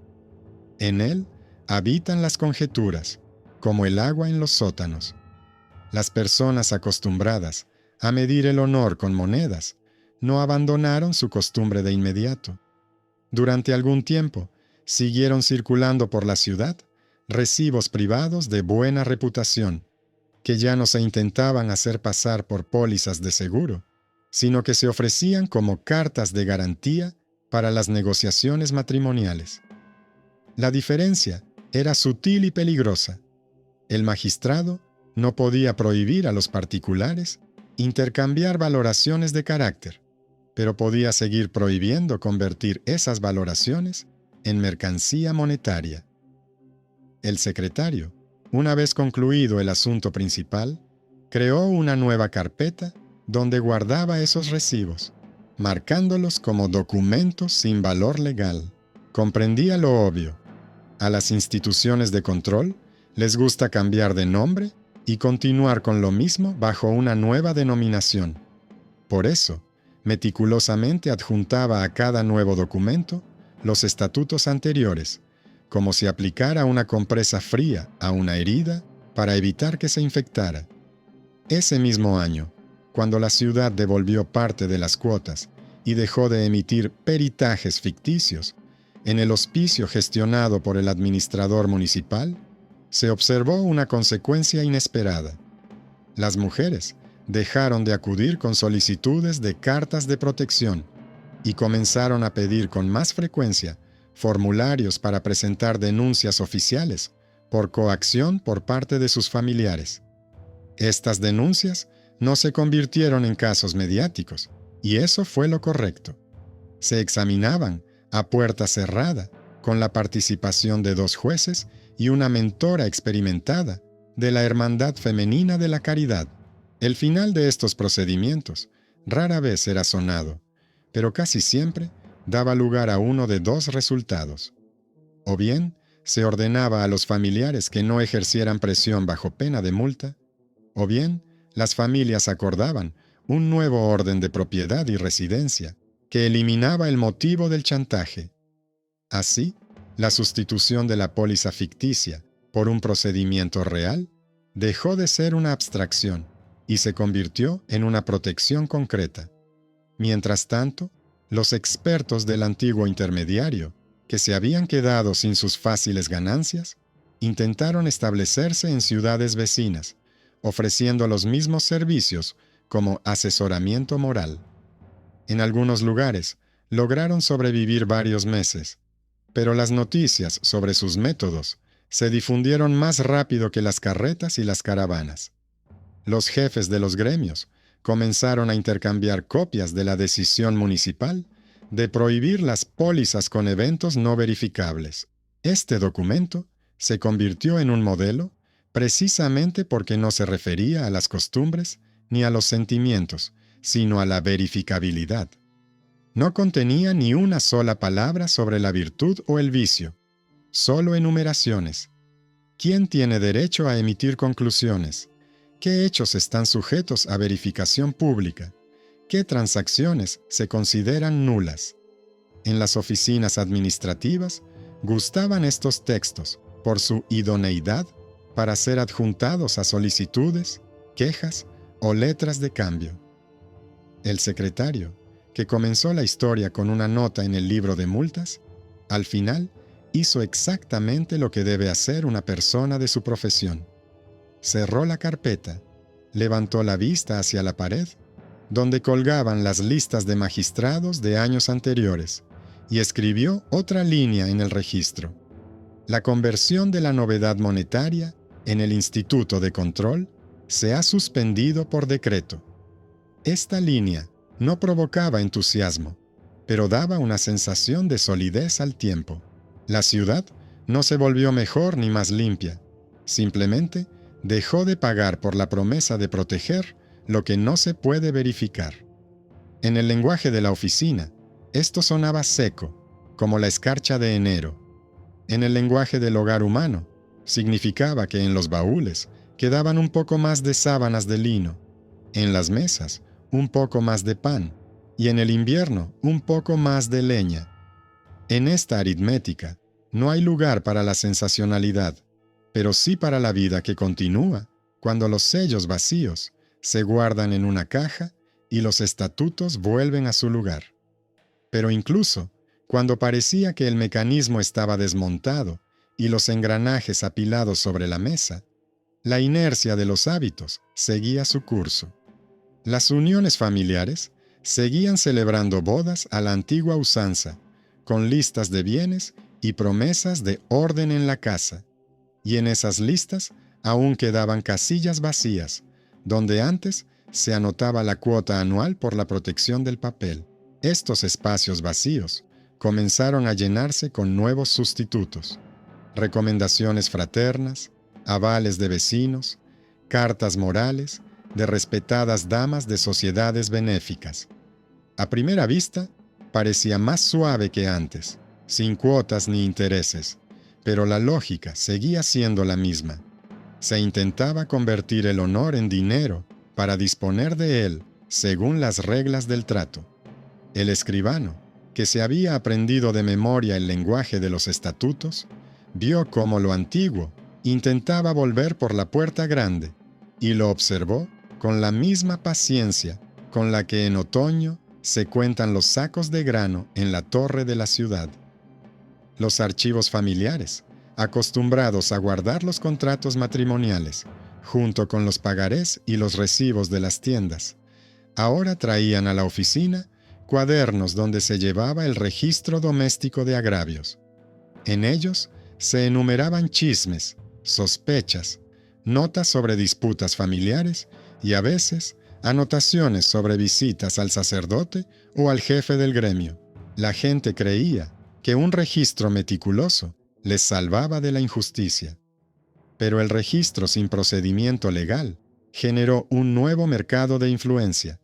En él habitan las conjeturas, como el agua en los sótanos. Las personas acostumbradas a medir el honor con monedas no abandonaron su costumbre de inmediato. Durante algún tiempo siguieron circulando por la ciudad recibos privados de buena reputación, que ya no se intentaban hacer pasar por pólizas de seguro, sino que se ofrecían como cartas de garantía para las negociaciones matrimoniales. La diferencia era sutil y peligrosa. El magistrado no podía prohibir a los particulares intercambiar valoraciones de carácter, pero podía seguir prohibiendo convertir esas valoraciones en mercancía monetaria. El secretario, una vez concluido el asunto principal, creó una nueva carpeta donde guardaba esos recibos, marcándolos como documentos sin valor legal. Comprendía lo obvio. A las instituciones de control les gusta cambiar de nombre y continuar con lo mismo bajo una nueva denominación. Por eso, meticulosamente adjuntaba a cada nuevo documento los estatutos anteriores, como si aplicara una compresa fría a una herida para evitar que se infectara. Ese mismo año, cuando la ciudad devolvió parte de las cuotas y dejó de emitir peritajes ficticios, en el hospicio gestionado por el administrador municipal, se observó una consecuencia inesperada. Las mujeres dejaron de acudir con solicitudes de cartas de protección y comenzaron a pedir con más frecuencia formularios para presentar denuncias oficiales por coacción por parte de sus familiares. Estas denuncias no se convirtieron en casos mediáticos, y eso fue lo correcto. Se examinaban a puerta cerrada, con la participación de 2 jueces y una mentora experimentada de la Hermandad Femenina de la Caridad. El final de estos procedimientos rara vez era sonado, pero casi siempre daba lugar a uno de 2 resultados. O bien, se ordenaba a los familiares que no ejercieran presión bajo pena de multa, o bien, las familias acordaban un nuevo orden de propiedad y residencia que eliminaba el motivo del chantaje. Así, la sustitución de la póliza ficticia por un procedimiento real dejó de ser una abstracción y se convirtió en una protección concreta. Mientras tanto, los expertos del antiguo intermediario, que se habían quedado sin sus fáciles ganancias, intentaron establecerse en ciudades vecinas, ofreciendo los mismos servicios como asesoramiento moral. En algunos lugares, lograron sobrevivir varios meses, pero las noticias sobre sus métodos se difundieron más rápido que las carretas y las caravanas. Los jefes de los gremios comenzaron a intercambiar copias de la decisión municipal de prohibir las pólizas con eventos no verificables. Este documento se convirtió en un modelo precisamente porque no se refería a las costumbres ni a los sentimientos, sino a la verificabilidad. No contenía ni una sola palabra sobre la virtud o el vicio, solo enumeraciones. ¿Quién tiene derecho a emitir conclusiones? ¿Qué hechos están sujetos a verificación pública? ¿Qué transacciones se consideran nulas? En las oficinas administrativas gustaban estos textos por su idoneidad para ser adjuntados a solicitudes, quejas o letras de cambio. El secretario, que comenzó la historia con una nota en el libro de multas, al final hizo exactamente lo que debe hacer una persona de su profesión. Cerró la carpeta, levantó la vista hacia la pared, donde colgaban las listas de magistrados de años anteriores, y escribió otra línea en el registro. La conversión de la novedad monetaria en el Instituto de Control se ha suspendido por decreto. Esta línea no provocaba entusiasmo, pero daba una sensación de solidez al tiempo. La ciudad no se volvió mejor ni más limpia, simplemente dejó de pagar por la promesa de proteger lo que no se puede verificar. En el lenguaje de la oficina, esto sonaba seco, como la escarcha de enero. En el lenguaje del hogar humano, significaba que en los baúles quedaban un poco más de sábanas de lino, en las mesas un poco más de pan y en el invierno un poco más de leña. En esta aritmética no hay lugar para la sensacionalidad, pero sí para la vida que continúa cuando los sellos vacíos se guardan en una caja y los estatutos vuelven a su lugar. Pero incluso cuando parecía que el mecanismo estaba desmontado y los engranajes apilados sobre la mesa, la inercia de los hábitos seguía su curso. Las uniones familiares seguían celebrando bodas a la antigua usanza, con listas de bienes y promesas de orden en la casa, y en esas listas aún quedaban casillas vacías, donde antes se anotaba la cuota anual por la protección del papel. Estos espacios vacíos comenzaron a llenarse con nuevos sustitutos: recomendaciones fraternas, avales de vecinos, cartas morales de respetadas damas de sociedades benéficas. A primera vista, parecía más suave que antes, sin cuotas ni intereses, pero la lógica seguía siendo la misma. Se intentaba convertir el honor en dinero para disponer de él según las reglas del trato. El escribano, que se había aprendido de memoria el lenguaje de los estatutos, vio cómo lo antiguo intentaba volver por la puerta grande y lo observó con la misma paciencia con la que en otoño se cuentan los sacos de grano en la torre de la ciudad. Los archivos familiares, acostumbrados a guardar los contratos matrimoniales, junto con los pagarés y los recibos de las tiendas, ahora traían a la oficina cuadernos donde se llevaba el registro doméstico de agravios. En ellos se enumeraban chismes, sospechas, notas sobre disputas familiares y a veces anotaciones sobre visitas al sacerdote o al jefe del gremio. La gente creía que un registro meticuloso les salvaba de la injusticia. Pero el registro sin procedimiento legal generó un nuevo mercado de influencia.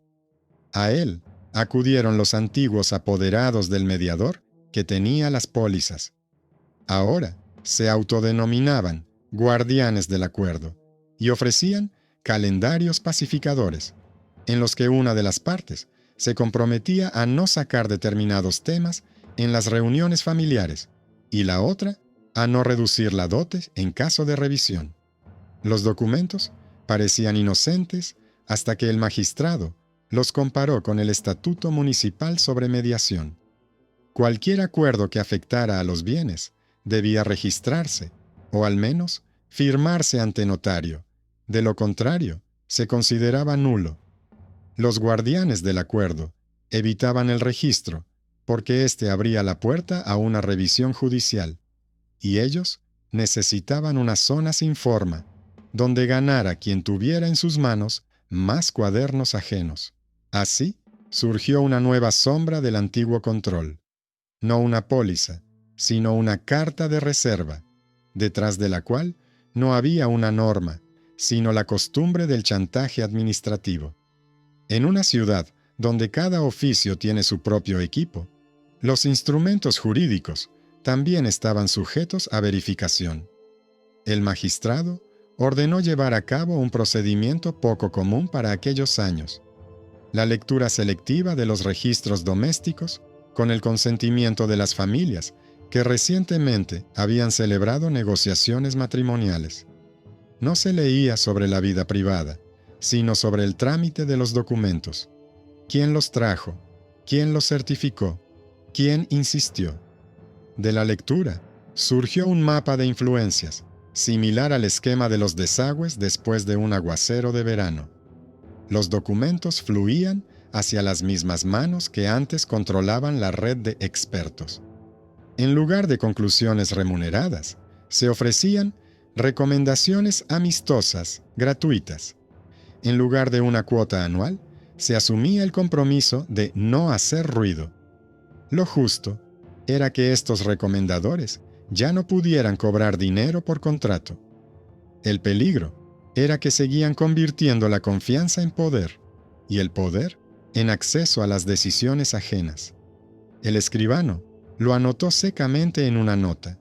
A él acudieron los antiguos apoderados del mediador que tenía las pólizas. Ahora se autodenominaban guardianes del acuerdo y ofrecían calendarios pacificadores, en los que una de las partes se comprometía a no sacar determinados temas en las reuniones familiares y la otra a no reducir la dote en caso de revisión. Los documentos parecían inocentes hasta que el magistrado los comparó con el Estatuto Municipal sobre Mediación. Cualquier acuerdo que afectara a los bienes debía registrarse, o al menos firmarse ante notario. De lo contrario, se consideraba nulo. Los guardianes del acuerdo evitaban el registro, porque éste abría la puerta a una revisión judicial, y ellos necesitaban una zona sin forma, donde ganara quien tuviera en sus manos más cuadernos ajenos. Así surgió una nueva sombra del antiguo control. No una póliza, sino una carta de reserva, detrás de la cual no había una norma, sino la costumbre del chantaje administrativo. En una ciudad donde cada oficio tiene su propio equipo, los instrumentos jurídicos también estaban sujetos a verificación. El magistrado ordenó llevar a cabo un procedimiento poco común para aquellos años: la lectura selectiva de los registros domésticos con el consentimiento de las familias que recientemente habían celebrado negociaciones matrimoniales. No se leía sobre la vida privada, sino sobre el trámite de los documentos. ¿Quién los trajo? ¿Quién los certificó? ¿Quién insistió? De la lectura surgió un mapa de influencias, similar al esquema de los desagües después de un aguacero de verano. Los documentos fluían hacia las mismas manos que antes controlaban la red de expertos. En lugar de conclusiones remuneradas, se ofrecían recomendaciones amistosas, gratuitas. En lugar de una cuota anual, se asumía el compromiso de no hacer ruido. Lo justo era que estos recomendadores ya no pudieran cobrar dinero por contrato. El peligro era que seguían convirtiendo la confianza en poder y el poder en acceso a las decisiones ajenas. El escribano lo anotó secamente en una nota: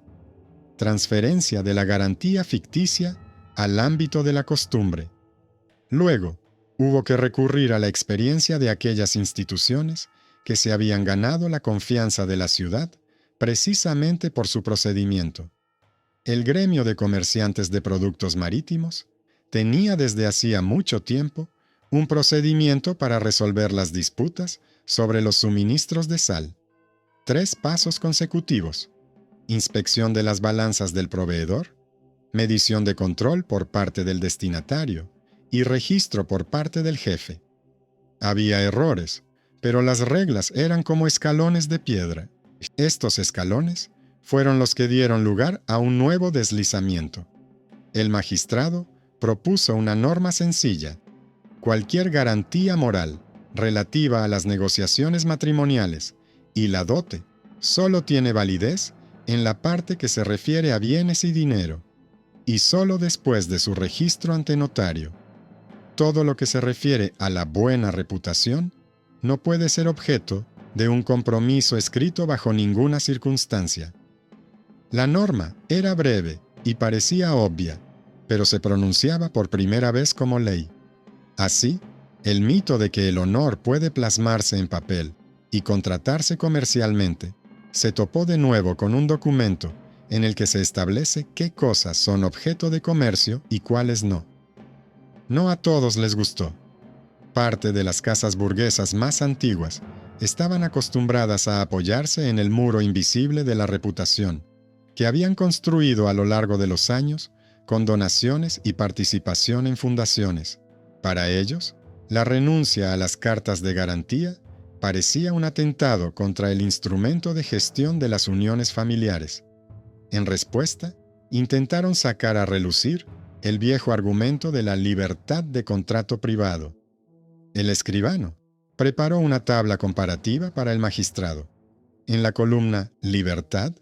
transferencia de la garantía ficticia al ámbito de la costumbre. Luego, hubo que recurrir a la experiencia de aquellas instituciones que se habían ganado la confianza de la ciudad precisamente por su procedimiento. El gremio de comerciantes de productos marítimos tenía desde hacía mucho tiempo un procedimiento para resolver las disputas sobre los suministros de sal. 3 pasos consecutivos: inspección de las balanzas del proveedor, medición de control por parte del destinatario y registro por parte del jefe. Había errores, pero las reglas eran como escalones de piedra. Estos escalones fueron los que dieron lugar a un nuevo deslizamiento. El magistrado propuso una norma sencilla: cualquier garantía moral relativa a las negociaciones matrimoniales y la dote solo tiene validez en la parte que se refiere a bienes y dinero, y solo después de su registro ante notario. Todo lo que se refiere a la buena reputación no puede ser objeto de un compromiso escrito bajo ninguna circunstancia. La norma era breve y parecía obvia, pero se pronunciaba por primera vez como ley. Así, el mito de que el honor puede plasmarse en papel y contratarse comercialmente se topó de nuevo con un documento en el que se establece qué cosas son objeto de comercio y cuáles no. No a todos les gustó. Parte de las casas burguesas más antiguas estaban acostumbradas a apoyarse en el muro invisible de la reputación, que habían construido a lo largo de los años con donaciones y participación en fundaciones. Para ellos, la renuncia a las cartas de garantía parecía un atentado contra el instrumento de gestión de las uniones familiares. En respuesta, intentaron sacar a relucir el viejo argumento de la libertad de contrato privado. El escribano preparó una tabla comparativa para el magistrado. En la columna Libertad,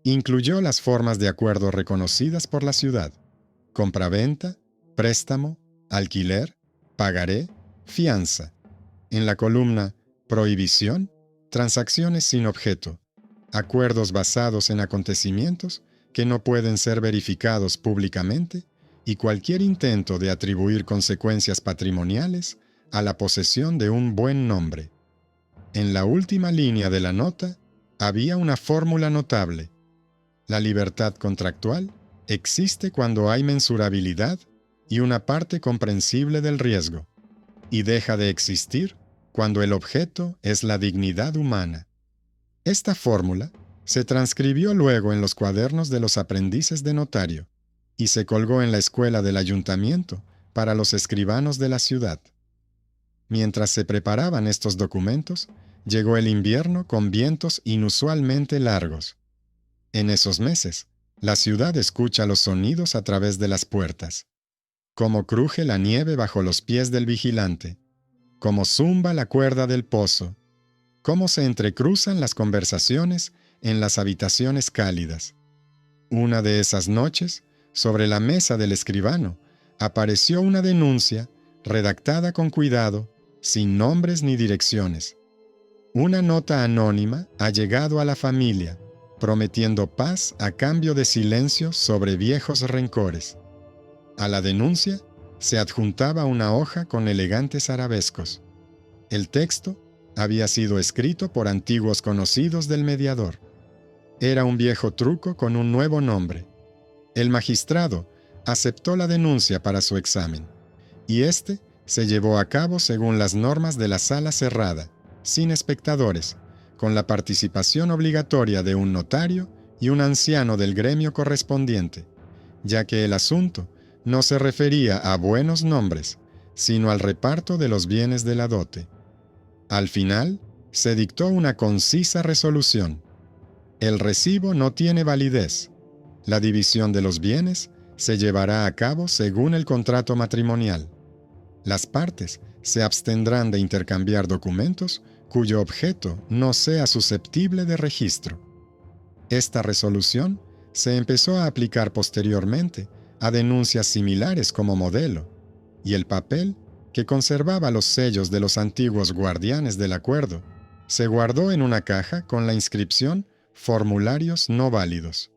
incluyó las formas de acuerdo reconocidas por la ciudad: compraventa, préstamo, alquiler, pagaré, fianza. En la columna Prohibición, transacciones sin objeto, acuerdos basados en acontecimientos que no pueden ser verificados públicamente y cualquier intento de atribuir consecuencias patrimoniales a la posesión de un buen nombre. En la última línea de la nota había una fórmula notable: la libertad contractual existe cuando hay mensurabilidad y una parte comprensible del riesgo, y deja de existir cuando el objeto es la dignidad humana. Esta fórmula se transcribió luego en los cuadernos de los aprendices de notario y se colgó en la escuela del ayuntamiento para los escribanos de la ciudad. Mientras se preparaban estos documentos, llegó el invierno con vientos inusualmente largos. En esos meses, la ciudad escucha los sonidos a través de las puertas: cómo cruje la nieve bajo los pies del vigilante, cómo zumba la cuerda del pozo, cómo se entrecruzan las conversaciones en las habitaciones cálidas. Una de esas noches, sobre la mesa del escribano, apareció una denuncia redactada con cuidado, sin nombres ni direcciones. Una nota anónima ha llegado a la familia, prometiendo paz a cambio de silencio sobre viejos rencores. A la denuncia se adjuntaba una hoja con elegantes arabescos. El texto había sido escrito por antiguos conocidos del mediador. Era un viejo truco con un nuevo nombre. El magistrado aceptó la denuncia para su examen, y éste se llevó a cabo según las normas de la sala cerrada, sin espectadores, con la participación obligatoria de un notario y un anciano del gremio correspondiente, ya que el asunto no se refería a buenos nombres, sino al reparto de los bienes de la dote. Al final, se dictó una concisa resolución: el recibo no tiene validez. La división de los bienes se llevará a cabo según el contrato matrimonial. Las partes se abstendrán de intercambiar documentos cuyo objeto no sea susceptible de registro. Esta resolución se empezó a aplicar posteriormente a denuncias similares como modelo, y el papel, que conservaba los sellos de los antiguos guardianes del acuerdo, se guardó en una caja con la inscripción «Formularios no válidos».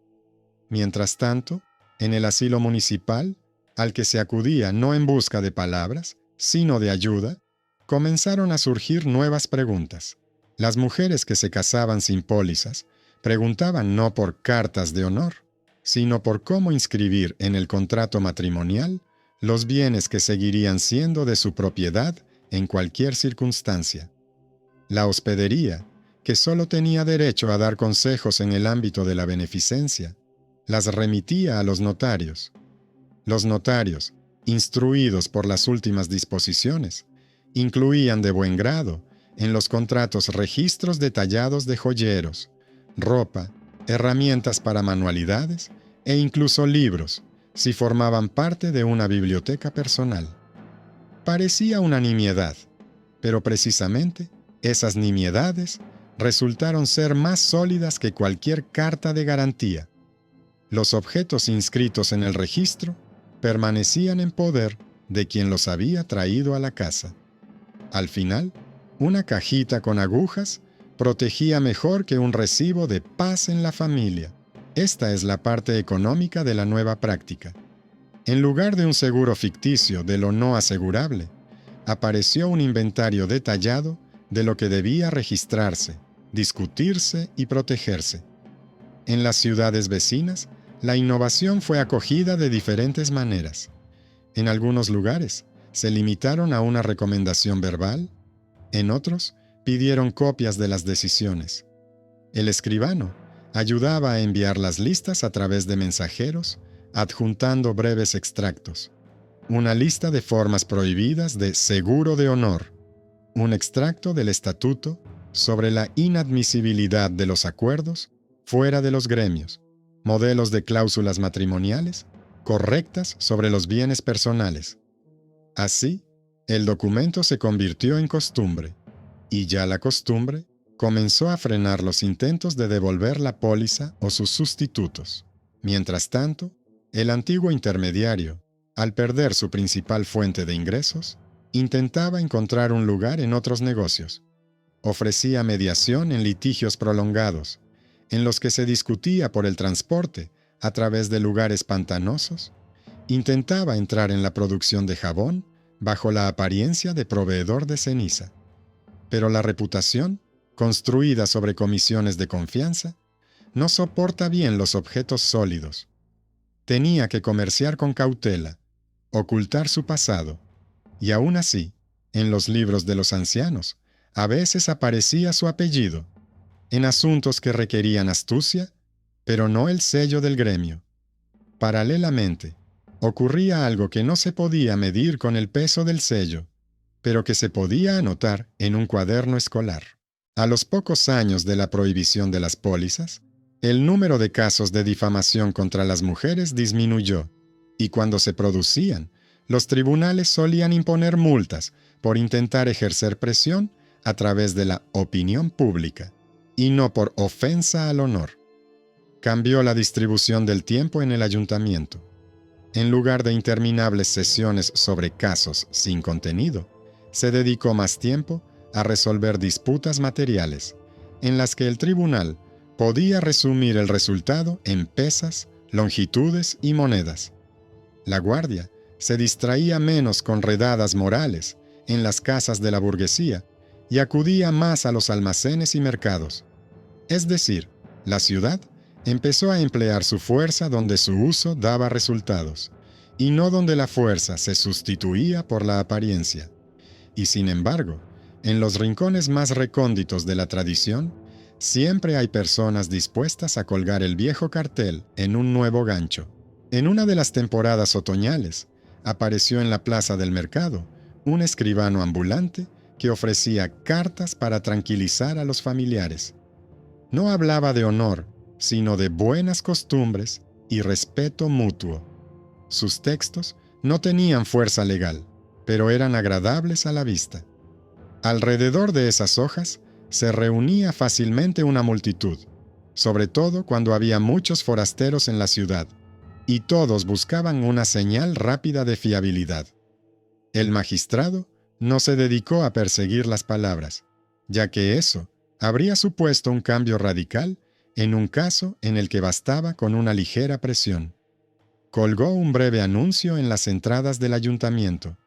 Mientras tanto, en el asilo municipal, al que se acudía no en busca de palabras, sino de ayuda, comenzaron a surgir nuevas preguntas. Las mujeres que se casaban sin pólizas preguntaban no por cartas de honor, sino por cómo inscribir en el contrato matrimonial los bienes que seguirían siendo de su propiedad en cualquier circunstancia. La hospedería, que solo tenía derecho a dar consejos en el ámbito de la beneficencia, las remitía a los notarios. Los notarios, instruidos por las últimas disposiciones, incluían de buen grado en los contratos registros detallados de joyeros, ropa, herramientas para manualidades e incluso libros, si formaban parte de una biblioteca personal. Parecía una nimiedad, pero precisamente esas nimiedades resultaron ser más sólidas que cualquier carta de garantía. Los objetos inscritos en el registro permanecían en poder de quien los había traído a la casa. Al final, una cajita con agujas protegía mejor que un recibo de paz en la familia. Esta es la parte económica de la nueva práctica. En lugar de un seguro ficticio de lo no asegurable, apareció un inventario detallado de lo que debía registrarse, discutirse y protegerse. En las ciudades vecinas, la innovación fue acogida de diferentes maneras. En algunos lugares, se limitaron a una recomendación verbal, en otros, pidieron copias de las decisiones. El escribano ayudaba a enviar las listas a través de mensajeros, adjuntando breves extractos. Una lista de formas prohibidas de seguro de honor, un extracto del estatuto sobre la inadmisibilidad de los acuerdos fuera de los gremios, modelos de cláusulas matrimoniales correctas sobre los bienes personales. Así, el documento se convirtió en costumbre, y ya la costumbre comenzó a frenar los intentos de devolver la póliza o sus sustitutos. Mientras tanto, el antiguo intermediario, al perder su principal fuente de ingresos, intentaba encontrar un lugar en otros negocios. Ofrecía mediación en litigios prolongados, en los que se discutía por el transporte a través de lugares pantanosos. Intentaba entrar en la producción de jabón bajo la apariencia de proveedor de ceniza. Pero la reputación, construida sobre comisiones de confianza, no soporta bien los objetos sólidos. Tenía que comerciar con cautela, ocultar su pasado, y aún así, en los libros de los ancianos, a veces aparecía su apellido, en asuntos que requerían astucia, pero no el sello del gremio. Paralelamente, ocurría algo que no se podía medir con el peso del sello, pero que se podía anotar en un cuaderno escolar. A los pocos años de la prohibición de las pólizas, el número de casos de difamación contra las mujeres disminuyó, y cuando se producían, los tribunales solían imponer multas por intentar ejercer presión a través de la opinión pública, y no por ofensa al honor. Cambió la distribución del tiempo en el ayuntamiento. En lugar de interminables sesiones sobre casos sin contenido, se dedicó más tiempo a resolver disputas materiales, en las que el tribunal podía resumir el resultado en pesas, longitudes y monedas. La guardia se distraía menos con redadas morales en las casas de la burguesía y acudía más a los almacenes y mercados. Es decir, la ciudad empezó a emplear su fuerza donde su uso daba resultados, y no donde la fuerza se sustituía por la apariencia. Y sin embargo, en los rincones más recónditos de la tradición, siempre hay personas dispuestas a colgar el viejo cartel en un nuevo gancho. En una de las temporadas otoñales, apareció en la plaza del mercado un escribano ambulante que ofrecía cartas para tranquilizar a los familiares. No hablaba de honor, sino de buenas costumbres y respeto mutuo. Sus textos no tenían fuerza legal, pero eran agradables a la vista. Alrededor de esas hojas se reunía fácilmente una multitud, sobre todo cuando había muchos forasteros en la ciudad, y todos buscaban una señal rápida de fiabilidad. El magistrado no se dedicó a perseguir las palabras, ya que eso habría supuesto un cambio radical en un caso en el que bastaba con una ligera presión. Colgó un breve anuncio en las entradas del ayuntamiento.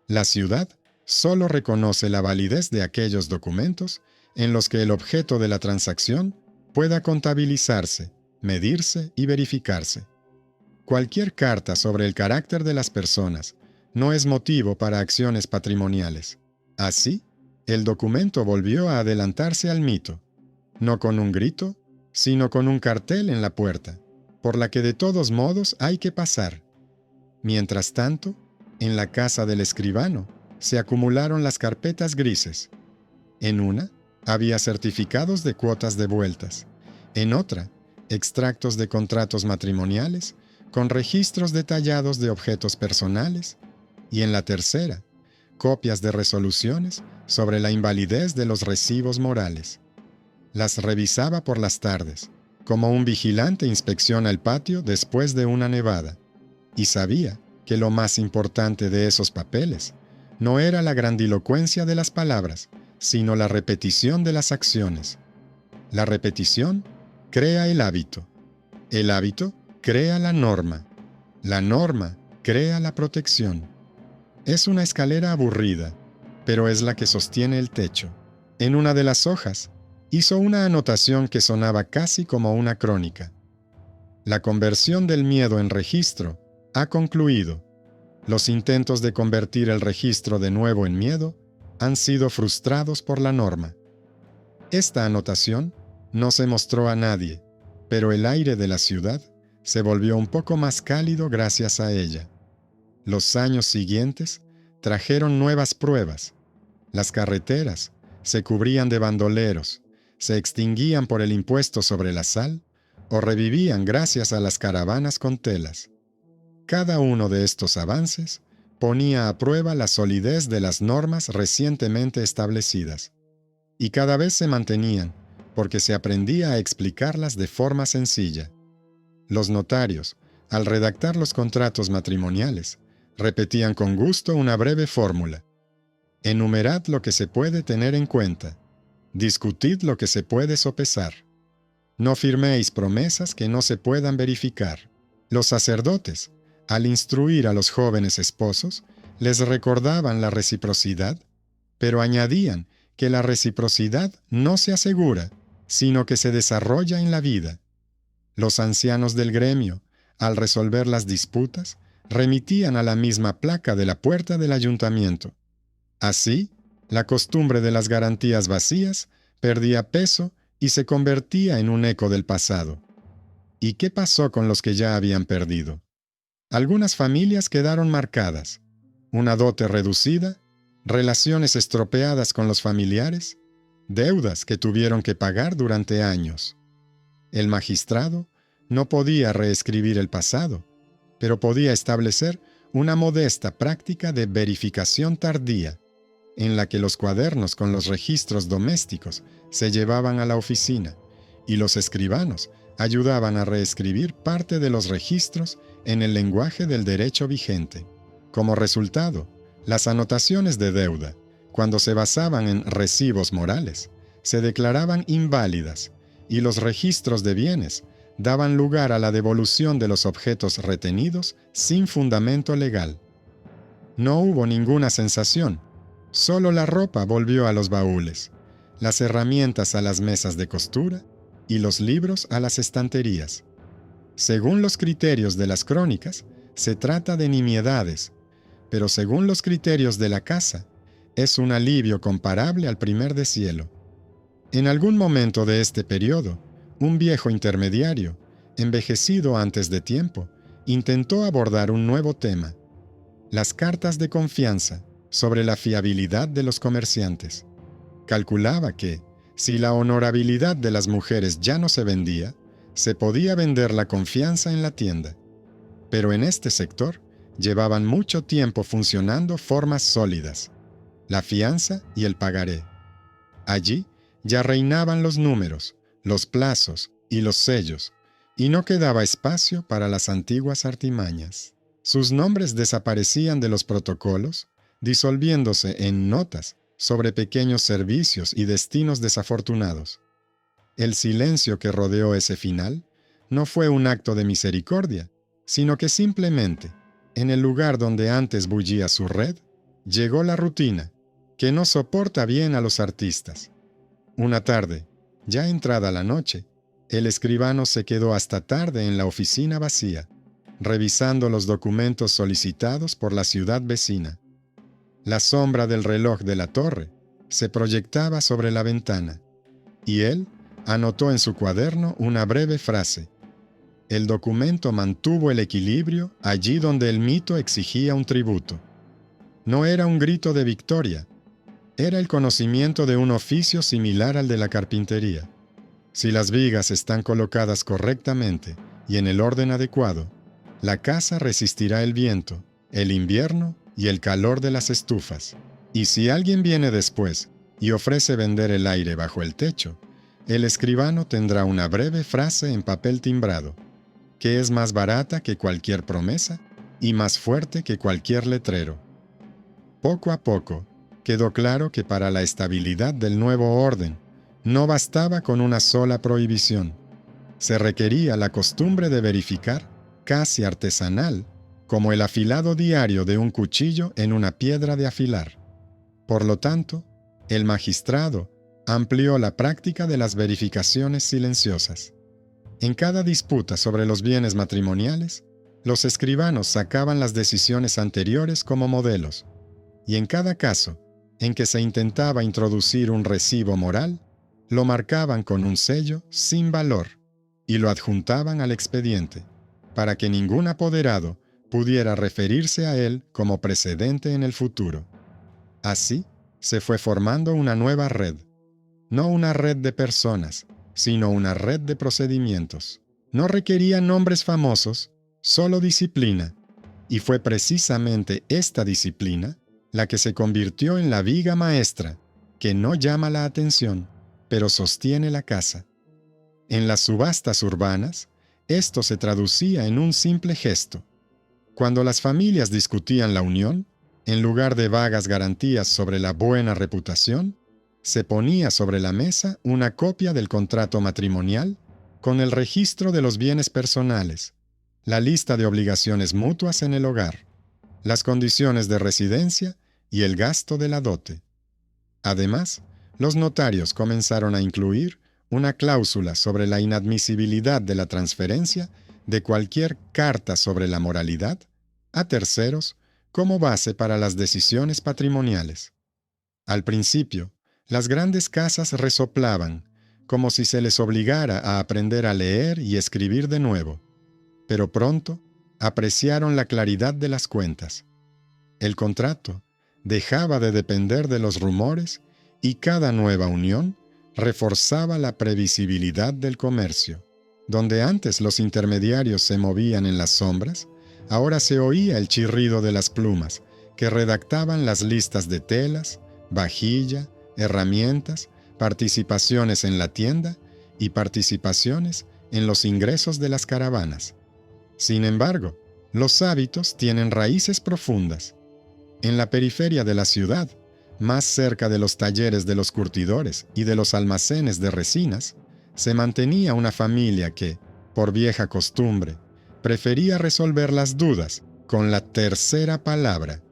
La ciudad solo reconoce la validez de aquellos documentos en los que el objeto de la transacción pueda contabilizarse, medirse y verificarse. Cualquier carta sobre el carácter de las personas no es motivo para acciones patrimoniales. Así, el documento volvió a adelantarse al mito, no con un grito, sino con un cartel en la puerta, por la que de todos modos hay que pasar. Mientras tanto, en la casa del escribano se acumularon las carpetas grises. En una había certificados de cuotas devueltas, en otra, extractos de contratos matrimoniales con registros detallados de objetos personales, y en la tercera, copias de resoluciones sobre la invalidez de los recibos morales. Las revisaba por las tardes, como un vigilante inspecciona el patio después de una nevada, y sabía que lo más importante de esos papeles no era la grandilocuencia de las palabras, sino la repetición de las acciones. La repetición crea el hábito crea la norma crea la protección. Es una escalera aburrida, pero es la que sostiene el techo. En una de las hojas, hizo una anotación que sonaba casi como una crónica. La conversión del miedo en registro ha concluido. Los intentos de convertir el registro de nuevo en miedo han sido frustrados por la norma. Esta anotación no se mostró a nadie, pero el aire de la ciudad se volvió un poco más cálido gracias a ella. Los años siguientes trajeron nuevas pruebas. Las carreteras se cubrían de bandoleros, se extinguían por el impuesto sobre la sal o revivían gracias a las caravanas con telas. Cada uno de estos avances ponía a prueba la solidez de las normas recientemente establecidas, y cada vez se mantenían porque se aprendía a explicarlas de forma sencilla. Los notarios, al redactar los contratos matrimoniales, repetían con gusto una breve fórmula. Enumerad lo que se puede tener en cuenta. Discutid lo que se puede sopesar. No firméis promesas que no se puedan verificar. Los sacerdotes, al instruir a los jóvenes esposos, les recordaban la reciprocidad, pero añadían que la reciprocidad no se asegura, sino que se desarrolla en la vida. Los ancianos del gremio, al resolver las disputas, remitían a la misma placa de la puerta del ayuntamiento. Así, la costumbre de las garantías vacías perdía peso y se convertía en un eco del pasado. ¿Y qué pasó con los que ya habían perdido? Algunas familias quedaron marcadas, una dote reducida, relaciones estropeadas con los familiares, deudas que tuvieron que pagar durante años. El magistrado no podía reescribir el pasado, pero podía establecer una modesta práctica de verificación tardía, en la que los cuadernos con los registros domésticos se llevaban a la oficina, y los escribanos ayudaban a reescribir parte de los registros en el lenguaje del derecho vigente. Como resultado, las anotaciones de deuda, cuando se basaban en recibos morales, se declaraban inválidas, y los registros de bienes daban lugar a la devolución de los objetos retenidos sin fundamento legal. No hubo ninguna sensación, solo la ropa volvió a los baúles, las herramientas a las mesas de costura y los libros a las estanterías. Según los criterios de las crónicas, se trata de nimiedades, pero según los criterios de la casa, es un alivio comparable al primer deshielo. En algún momento de este periodo, un viejo intermediario, envejecido antes de tiempo, intentó abordar un nuevo tema: las cartas de confianza sobre la fiabilidad de los comerciantes. Calculaba que, si la honorabilidad de las mujeres ya no se vendía, se podía vender la confianza en la tienda. Pero en este sector llevaban mucho tiempo funcionando formas sólidas: la fianza y el pagaré. Allí ya reinaban los números, los plazos y los sellos, y no quedaba espacio para las antiguas artimañas. Sus nombres desaparecían de los protocolos, disolviéndose en notas sobre pequeños servicios y destinos desafortunados. El silencio que rodeó ese final no fue un acto de misericordia, sino que simplemente, en el lugar donde antes bullía su red, llegó la rutina, que no soporta bien a los artistas. Una tarde, ya entrada la noche, el escribano se quedó hasta tarde en la oficina vacía, revisando los documentos solicitados por la ciudad vecina. La sombra del reloj de la torre se proyectaba sobre la ventana, y él anotó en su cuaderno una breve frase. El documento mantuvo el equilibrio allí donde el mito exigía un tributo. No era un grito de victoria, era el conocimiento de un oficio similar al de la carpintería. Si las vigas están colocadas correctamente y en el orden adecuado, la casa resistirá el viento, el invierno y el calor de las estufas. Y si alguien viene después y ofrece vender el aire bajo el techo, el escribano tendrá una breve frase en papel timbrado, que es más barata que cualquier promesa y más fuerte que cualquier letrero. Poco a poco, quedó claro que para la estabilidad del nuevo orden no bastaba con una sola prohibición. Se requería la costumbre de verificar, casi artesanal, como el afilado diario de un cuchillo en una piedra de afilar. Por lo tanto, el magistrado amplió la práctica de las verificaciones silenciosas. En cada disputa sobre los bienes matrimoniales, los escribanos sacaban las decisiones anteriores como modelos, y en cada caso en que se intentaba introducir un recibo moral, lo marcaban con un sello sin valor y lo adjuntaban al expediente, para que ningún apoderado pudiera referirse a él como precedente en el futuro. Así se fue formando una nueva red, no una red de personas, sino una red de procedimientos. No requería nombres famosos, solo disciplina, y fue precisamente esta disciplina la que se convirtió en la viga maestra, que no llama la atención, pero sostiene la casa. En las subastas urbanas, esto se traducía en un simple gesto. Cuando las familias discutían la unión, en lugar de vagas garantías sobre la buena reputación, se ponía sobre la mesa una copia del contrato matrimonial con el registro de los bienes personales, la lista de obligaciones mutuas en el hogar, las condiciones de residencia y el gasto de la dote. Además, los notarios comenzaron a incluir una cláusula sobre la inadmisibilidad de la transferencia de cualquier carta sobre la moralidad a terceros como base para las decisiones patrimoniales. Al principio, las grandes casas resoplaban, como si se les obligara a aprender a leer y escribir de nuevo, pero pronto apreciaron la claridad de las cuentas. El contrato dejaba de depender de los rumores y cada nueva unión reforzaba la previsibilidad del comercio. Donde antes los intermediarios se movían en las sombras, ahora se oía el chirrido de las plumas que redactaban las listas de telas, vajilla, herramientas, participaciones en la tienda y participaciones en los ingresos de las caravanas. Sin embargo, los hábitos tienen raíces profundas. En la periferia de la ciudad, más cerca de los talleres de los curtidores y de los almacenes de resinas, se mantenía una familia que, por vieja costumbre, prefería resolver las dudas con la tercera palabra,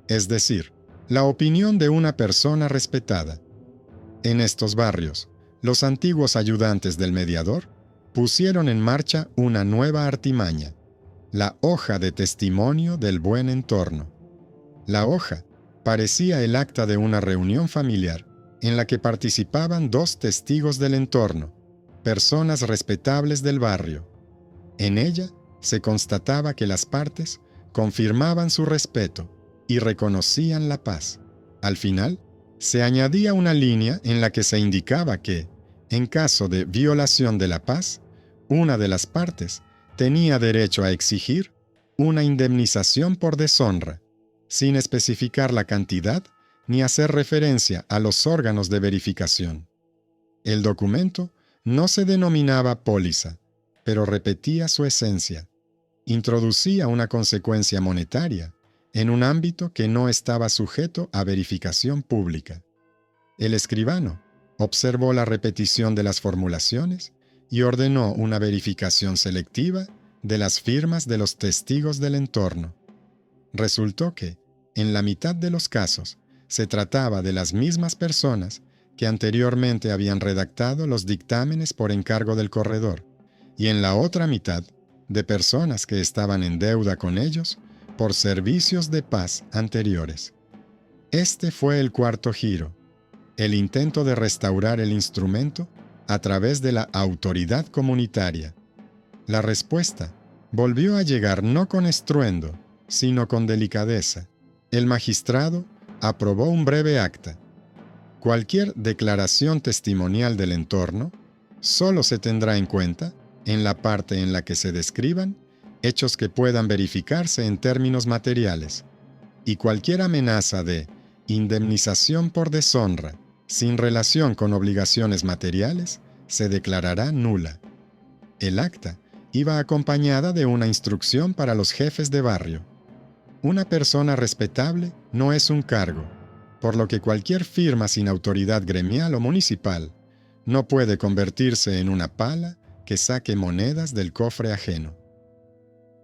es decir, la opinión de una persona respetada. En estos barrios, los antiguos ayudantes del mediador pusieron en marcha una nueva artimaña, la hoja de testimonio del buen entorno. La hoja parecía el acta de una reunión familiar en la que participaban dos testigos del entorno, personas respetables del barrio. En ella se constataba que las partes confirmaban su respeto y reconocían la paz. Al final, se añadía una línea en la que se indicaba que, en caso de violación de la paz, una de las partes tenía derecho a exigir una indemnización por deshonra, sin especificar la cantidad ni hacer referencia a los órganos de verificación. El documento no se denominaba póliza, pero repetía su esencia. Introducía una consecuencia monetaria en un ámbito que no estaba sujeto a verificación pública. El escribano observó la repetición de las formulaciones y ordenó una verificación selectiva de las firmas de los testigos del entorno. Resultó que, en la mitad de los casos, se trataba de las mismas personas que anteriormente habían redactado los dictámenes por encargo del corredor, y en la otra mitad, de personas que estaban en deuda con ellos por servicios de paz anteriores. Este fue el cuarto giro, el intento de restaurar el instrumento a través de la autoridad comunitaria. La respuesta volvió a llegar no con estruendo, sino con delicadeza. El magistrado aprobó un breve acta. Cualquier declaración testimonial del entorno solo se tendrá en cuenta en la parte en la que se describan hechos que puedan verificarse en términos materiales, y cualquier amenaza de indemnización por deshonra sin relación con obligaciones materiales se declarará nula. El acta iba acompañada de una instrucción para los jefes de barrio. Una persona respetable no es un cargo, por lo que cualquier firma sin autoridad gremial o municipal no puede convertirse en una pala que saque monedas del cofre ajeno.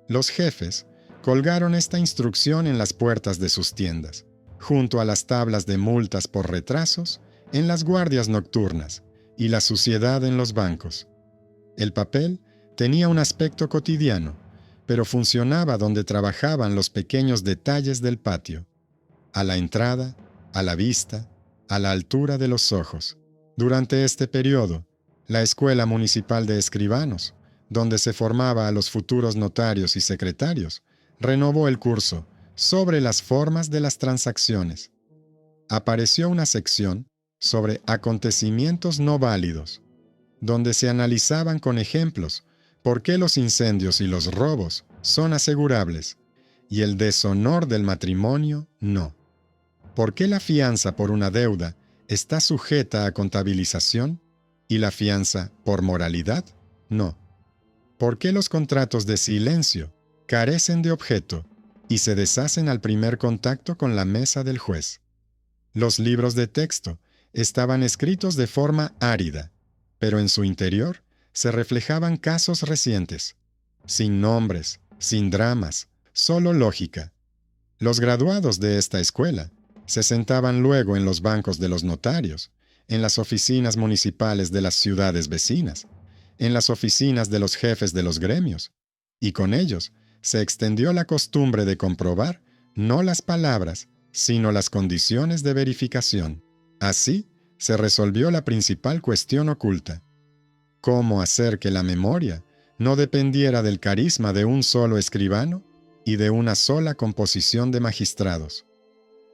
Los jefes colgaron esta instrucción en las puertas de sus tiendas, junto a las tablas de multas por retrasos, en las guardias nocturnas y la suciedad en los bancos. El papel tenía un aspecto cotidiano, pero funcionaba donde trabajaban los pequeños detalles del patio, a la entrada, a la vista, a la altura de los ojos. Durante este periodo, la Escuela Municipal de Escribanos, donde se formaba a los futuros notarios y secretarios, renovó el curso sobre las formas de las transacciones. Apareció una sección sobre acontecimientos no válidos, donde se analizaban con ejemplos por qué los incendios y los robos son asegurables y el deshonor del matrimonio no. ¿Por qué la fianza por una deuda está sujeta a contabilización y la fianza por moralidad no? ¿Por qué los contratos de silencio carecen de objeto y se deshacen al primer contacto con la mesa del juez? Los libros de texto estaban escritos de forma árida, pero en su interior se reflejaban casos recientes, sin nombres, sin dramas, solo lógica. Los graduados de esta escuela se sentaban luego en los bancos de los notarios, en las oficinas municipales de las ciudades vecinas, en las oficinas de los jefes de los gremios, y con ellos se extendió la costumbre de comprobar no las palabras, sino las condiciones de verificación. Así se resolvió la principal cuestión oculta: ¿cómo hacer que la memoria no dependiera del carisma de un solo escribano y de una sola composición de magistrados?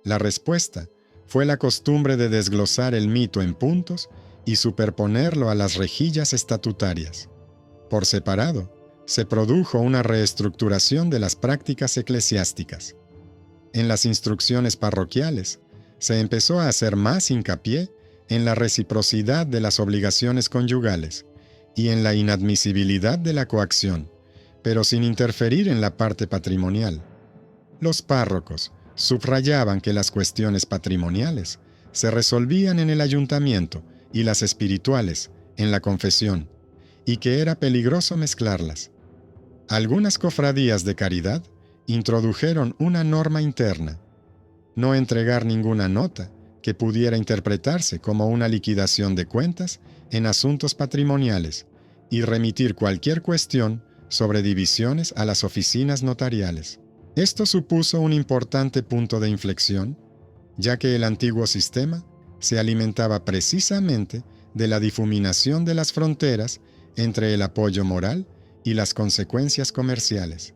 La respuesta fue la costumbre de desglosar el mito en puntos y superponerlo a las rejillas estatutarias. Por separado, se produjo una reestructuración de las prácticas eclesiásticas. En las instrucciones parroquiales, se empezó a hacer más hincapié en la reciprocidad de las obligaciones conyugales y en la inadmisibilidad de la coacción, pero sin interferir en la parte patrimonial. Los párrocos subrayaban que las cuestiones patrimoniales se resolvían en el ayuntamiento y las espirituales en la confesión, y que era peligroso mezclarlas. Algunas cofradías de caridad introdujeron una norma interna: no entregar ninguna nota que pudiera interpretarse como una liquidación de cuentas en asuntos patrimoniales y remitir cualquier cuestión sobre divisiones a las oficinas notariales. Esto supuso un importante punto de inflexión, ya que el antiguo sistema se alimentaba precisamente de la difuminación de las fronteras entre el apoyo moral y las consecuencias comerciales.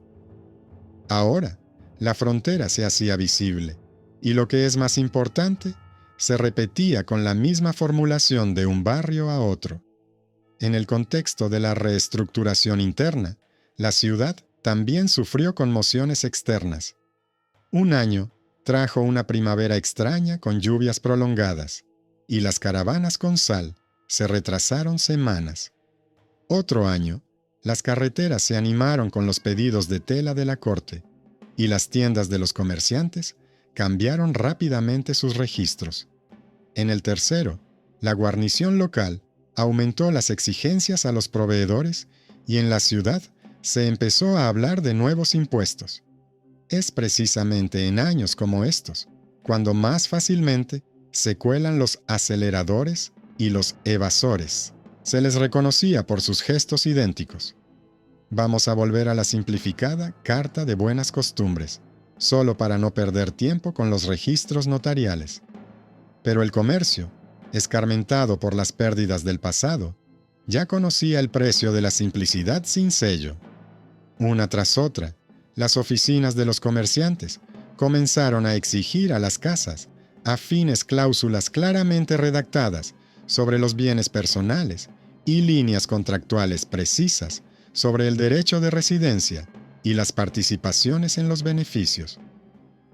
Ahora, la frontera se hacía visible, y lo que es más importante, se repetía con la misma formulación de un barrio a otro. En el contexto de la reestructuración interna, la ciudad también sufrió conmociones externas. Un año trajo una primavera extraña con lluvias prolongadas, y las caravanas con sal se retrasaron semanas. Otro año, las carreteras se animaron con los pedidos de tela de la corte, y las tiendas de los comerciantes cambiaron rápidamente sus registros. En el tercero, la guarnición local aumentó las exigencias a los proveedores y en la ciudad se empezó a hablar de nuevos impuestos. Es precisamente en años como estos cuando más fácilmente se cuelan los aceleradores y los evasores. Se les reconocía por sus gestos idénticos. Vamos a volver a la simplificada Carta de Buenas Costumbres, solo para no perder tiempo con los registros notariales. Pero el comercio, escarmentado por las pérdidas del pasado, ya conocía el precio de la simplicidad sin sello. Una tras otra, las oficinas de los comerciantes comenzaron a exigir a las casas afines cláusulas claramente redactadas sobre los bienes personales y líneas contractuales precisas sobre el derecho de residencia y las participaciones en los beneficios.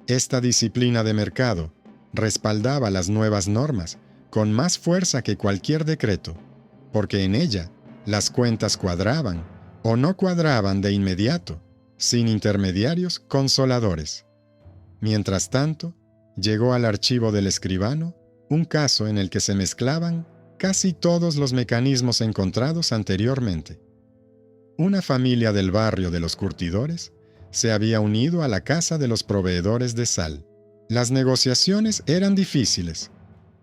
Esta disciplina de mercado respaldaba las nuevas normas con más fuerza que cualquier decreto, porque en ella las cuentas cuadraban o no cuadraban de inmediato, sin intermediarios consoladores. Mientras tanto, llegó al archivo del escribano un caso en el que se mezclaban casi todos los mecanismos encontrados anteriormente. Una familia del barrio de los curtidores se había unido a la casa de los proveedores de sal. Las negociaciones eran difíciles.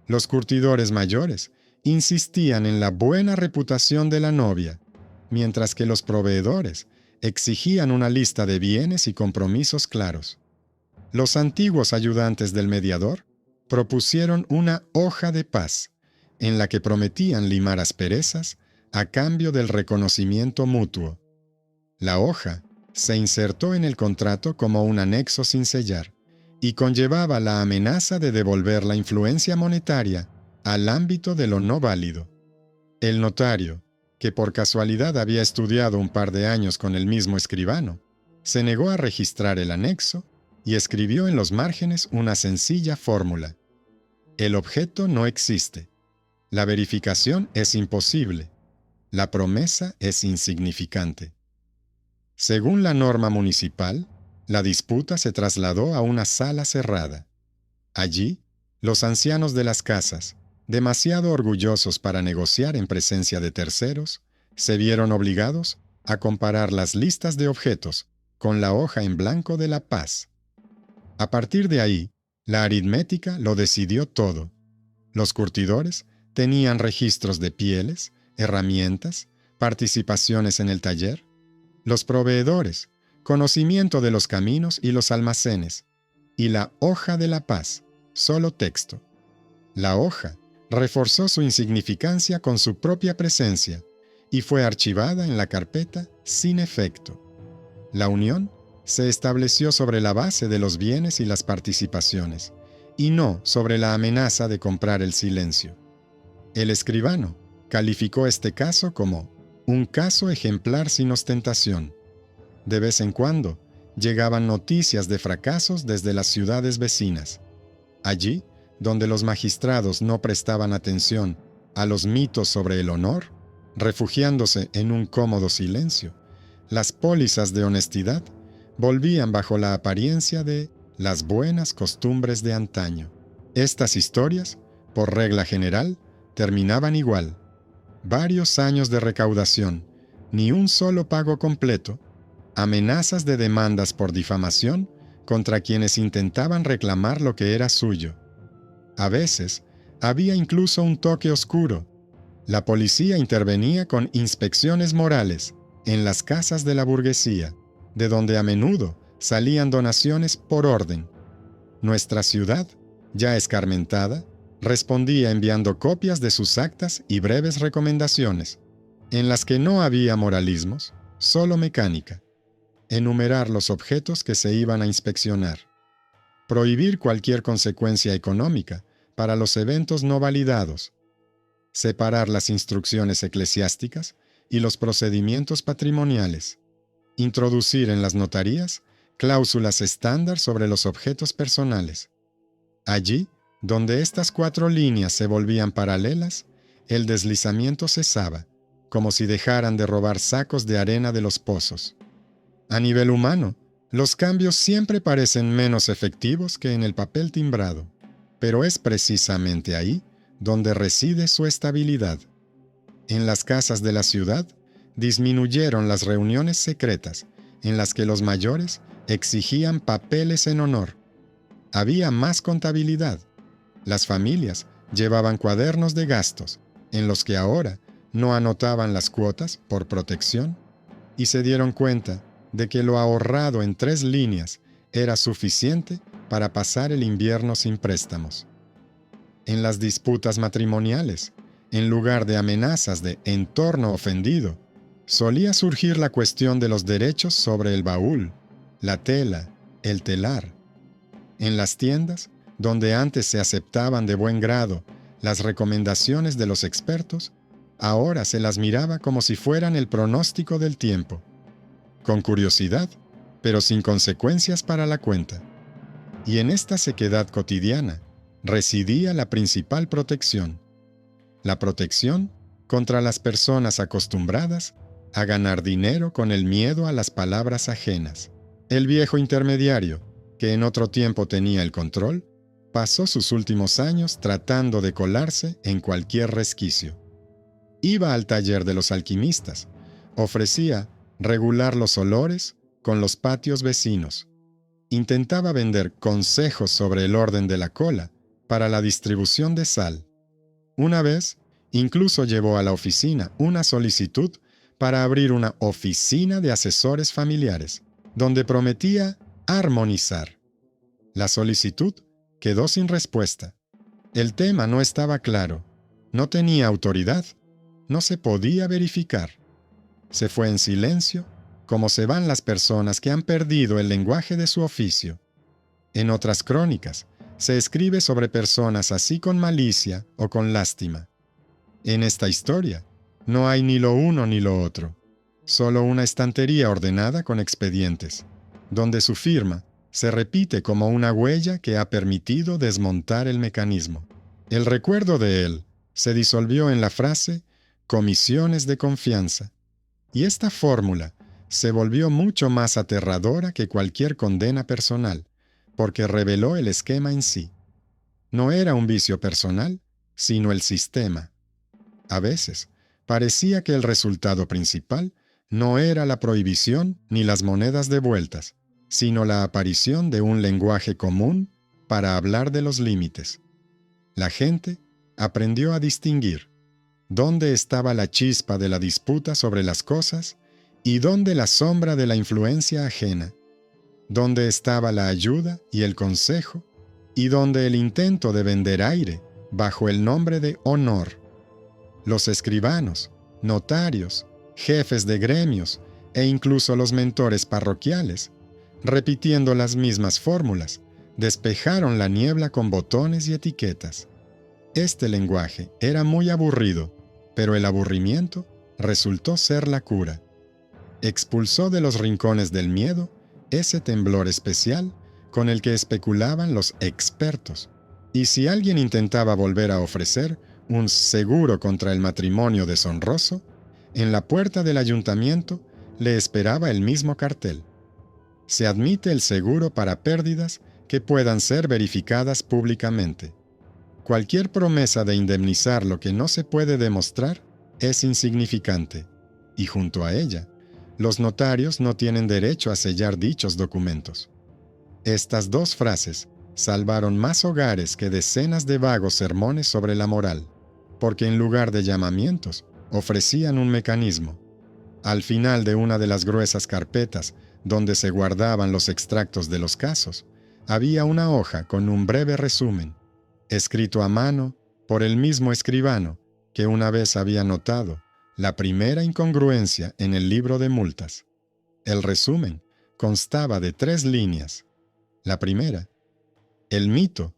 Los curtidores mayores insistían en la buena reputación de la novia, mientras que los proveedores exigían una lista de bienes y compromisos claros. Los antiguos ayudantes del mediador propusieron una hoja de paz, en la que prometían limar asperezas a cambio del reconocimiento mutuo. La hoja se insertó en el contrato como un anexo sin sellar y conllevaba la amenaza de devolver la influencia monetaria al ámbito de lo no válido. El notario, que por casualidad había estudiado un par de años con el mismo escribano, se negó a registrar el anexo y escribió en los márgenes una sencilla fórmula. El objeto no existe. La verificación es imposible. La promesa es insignificante. Según la norma municipal, la disputa se trasladó a una sala cerrada. Allí, los ancianos de las casas, demasiado orgullosos para negociar en presencia de terceros, se vieron obligados a comparar las listas de objetos con la hoja en blanco de la paz. A partir de ahí, la aritmética lo decidió todo. Los curtidores tenían registros de pieles, herramientas, participaciones en el taller. Los proveedores, conocimiento de los caminos y los almacenes. Y la hoja de la paz, solo texto. La hoja reforzó su insignificancia con su propia presencia y fue archivada en la carpeta sin efecto. La unión se estableció sobre la base de los bienes y las participaciones, y no sobre la amenaza de comprar el silencio. El escribano calificó este caso como un caso ejemplar sin ostentación. De vez en cuando llegaban noticias de fracasos desde las ciudades vecinas. Allí, donde los magistrados no prestaban atención a los mitos sobre el honor, refugiándose en un cómodo silencio, las pólizas de honestidad volvían bajo la apariencia de las buenas costumbres de antaño. Estas historias, por regla general, terminaban igual. Varios años de recaudación, ni un solo pago completo, amenazas de demandas por difamación contra quienes intentaban reclamar lo que era suyo. A veces, había incluso un toque oscuro. La policía intervenía con inspecciones morales en las casas de la burguesía, de donde a menudo salían donaciones por orden. Nuestra ciudad, ya escarmentada, respondía enviando copias de sus actas y breves recomendaciones, en las que no había moralismos, solo mecánica. Enumerar los objetos que se iban a inspeccionar. Prohibir cualquier consecuencia económica para los eventos no validados. Separar las instrucciones eclesiásticas y los procedimientos patrimoniales. Introducir en las notarías cláusulas estándar sobre los objetos personales. Allí, donde estas 4 líneas se volvían paralelas, el deslizamiento cesaba, como si dejaran de robar sacos de arena de los pozos. A nivel humano, los cambios siempre parecen menos efectivos que en el papel timbrado, pero es precisamente ahí donde reside su estabilidad. En las casas de la ciudad, disminuyeron las reuniones secretas en las que los mayores exigían papeles en honor. Había más contabilidad. Las familias llevaban cuadernos de gastos, en los que ahora no anotaban las cuotas por protección, y se dieron cuenta de que lo ahorrado en 3 líneas era suficiente para pasar el invierno sin préstamos. En las disputas matrimoniales, en lugar de amenazas de entorno ofendido, solía surgir la cuestión de los derechos sobre el baúl, la tela, el telar. En las tiendas, donde antes se aceptaban de buen grado las recomendaciones de los expertos, ahora se las miraba como si fueran el pronóstico del tiempo. Con curiosidad, pero sin consecuencias para la cuenta. Y en esta sequedad cotidiana residía la principal protección. La protección contra las personas acostumbradas a ganar dinero con el miedo a las palabras ajenas. El viejo intermediario, que en otro tiempo tenía el control, pasó sus últimos años tratando de colarse en cualquier resquicio. Iba al taller de los alquimistas, ofrecía regular los olores con los patios vecinos, intentaba vender consejos sobre el orden de la cola para la distribución de sal. Una vez, incluso llevó a la oficina una solicitud para abrir una oficina de asesores familiares, donde prometía armonizar. La solicitud quedó sin respuesta. El tema no estaba claro, no tenía autoridad, no se podía verificar. Se fue en silencio, como se van las personas que han perdido el lenguaje de su oficio. En otras crónicas, se escribe sobre personas así con malicia o con lástima. En esta historia, no hay ni lo uno ni lo otro, solo una estantería ordenada con expedientes, donde su firma se repite como una huella que ha permitido desmontar el mecanismo. El recuerdo de él se disolvió en la frase «comisiones de confianza», y esta fórmula se volvió mucho más aterradora que cualquier condena personal, porque reveló el esquema en sí. No era un vicio personal, sino el sistema. A veces, parecía que el resultado principal no era la prohibición ni las monedas devueltas, sino la aparición de un lenguaje común para hablar de los límites. La gente aprendió a distinguir dónde estaba la chispa de la disputa sobre las cosas y dónde la sombra de la influencia ajena, dónde estaba la ayuda y el consejo y dónde el intento de vender aire bajo el nombre de honor. Los escribanos, notarios, jefes de gremios e incluso los mentores parroquiales, repitiendo las mismas fórmulas, despejaron la niebla con botones y etiquetas. Este lenguaje era muy aburrido, pero el aburrimiento resultó ser la cura. Expulsó de los rincones del miedo ese temblor especial con el que especulaban los expertos. Y si alguien intentaba volver a ofrecer un seguro contra el matrimonio deshonroso, en la puerta del ayuntamiento le esperaba el mismo cartel. Se admite el seguro para pérdidas que puedan ser verificadas públicamente. Cualquier promesa de indemnizar lo que no se puede demostrar es insignificante, y junto a ella, los notarios no tienen derecho a sellar dichos documentos. Estas 2 frases salvaron más hogares que decenas de vagos sermones sobre la moral, porque en lugar de llamamientos, ofrecían un mecanismo. Al final de una de las gruesas carpetas donde se guardaban los extractos de los casos, había una hoja con un breve resumen, escrito a mano por el mismo escribano que una vez había notado la primera incongruencia en el libro de multas. El resumen constaba de 3 líneas. La primera: el mito,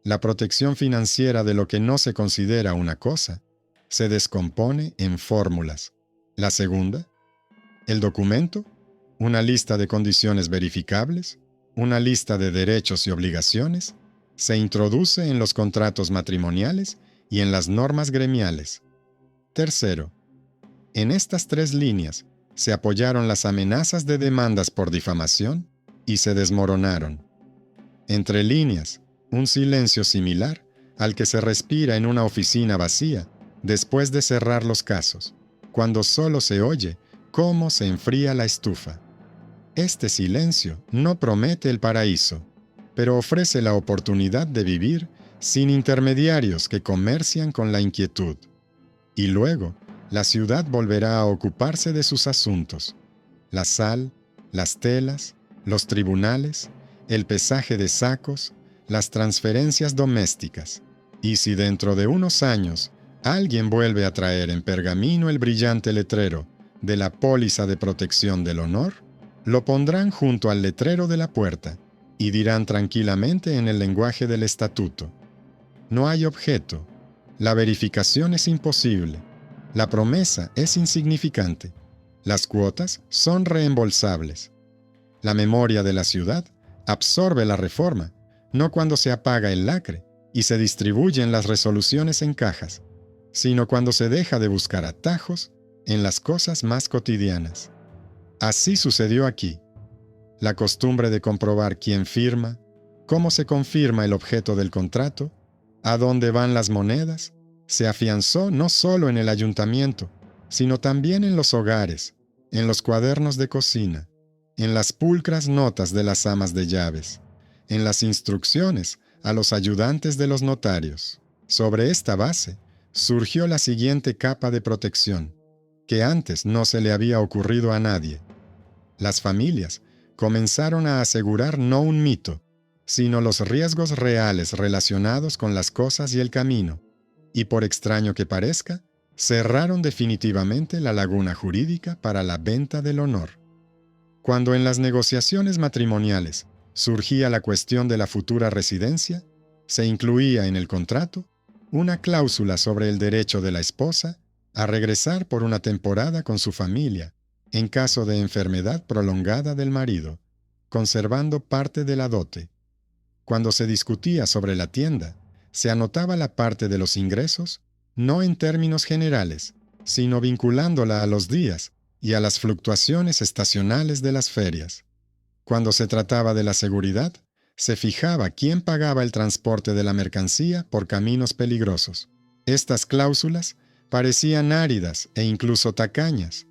la protección financiera de lo que no se considera una cosa, se descompone en fórmulas. La segunda: el documento, una lista de condiciones verificables, una lista de derechos y obligaciones, se introduce en los contratos matrimoniales y en las normas gremiales. Tercero, en estas 3 líneas se apoyaron las amenazas de demandas por difamación y se desmoronaron. Entre líneas, un silencio similar al que se respira en una oficina vacía después de cerrar los casos, cuando solo se oye cómo se enfría la estufa. Este silencio no promete el paraíso, pero ofrece la oportunidad de vivir sin intermediarios que comercian con la inquietud. Y luego, la ciudad volverá a ocuparse de sus asuntos: la sal, las telas, los tribunales, el pesaje de sacos, las transferencias domésticas. Y si dentro de unos años alguien vuelve a traer en pergamino el brillante letrero de la póliza de protección del honor, lo pondrán junto al letrero de la puerta y dirán tranquilamente en el lenguaje del estatuto: no hay objeto, la verificación es imposible, la promesa es insignificante, las cuotas son reembolsables. La memoria de la ciudad absorbe la reforma, no cuando se apaga el lacre y se distribuyen las resoluciones en cajas, sino cuando se deja de buscar atajos en las cosas más cotidianas. Así sucedió aquí. La costumbre de comprobar quién firma, cómo se confirma el objeto del contrato, a dónde van las monedas, se afianzó no solo en el ayuntamiento, sino también en los hogares, en los cuadernos de cocina, en las pulcras notas de las amas de llaves, en las instrucciones a los ayudantes de los notarios. Sobre esta base surgió la siguiente capa de protección, que antes no se le había ocurrido a nadie. Las familias comenzaron a asegurar no un mito, sino los riesgos reales relacionados con las cosas y el camino, y por extraño que parezca, cerraron definitivamente la laguna jurídica para la venta del honor. Cuando en las negociaciones matrimoniales surgía la cuestión de la futura residencia, se incluía en el contrato una cláusula sobre el derecho de la esposa a regresar por una temporada con su familia, en caso de enfermedad prolongada del marido, conservando parte de la dote. Cuando se discutía sobre la tienda, se anotaba la parte de los ingresos, no en términos generales, sino vinculándola a los días y a las fluctuaciones estacionales de las ferias. Cuando se trataba de la seguridad, se fijaba quién pagaba el transporte de la mercancía por caminos peligrosos. Estas cláusulas parecían áridas e incluso tacañas,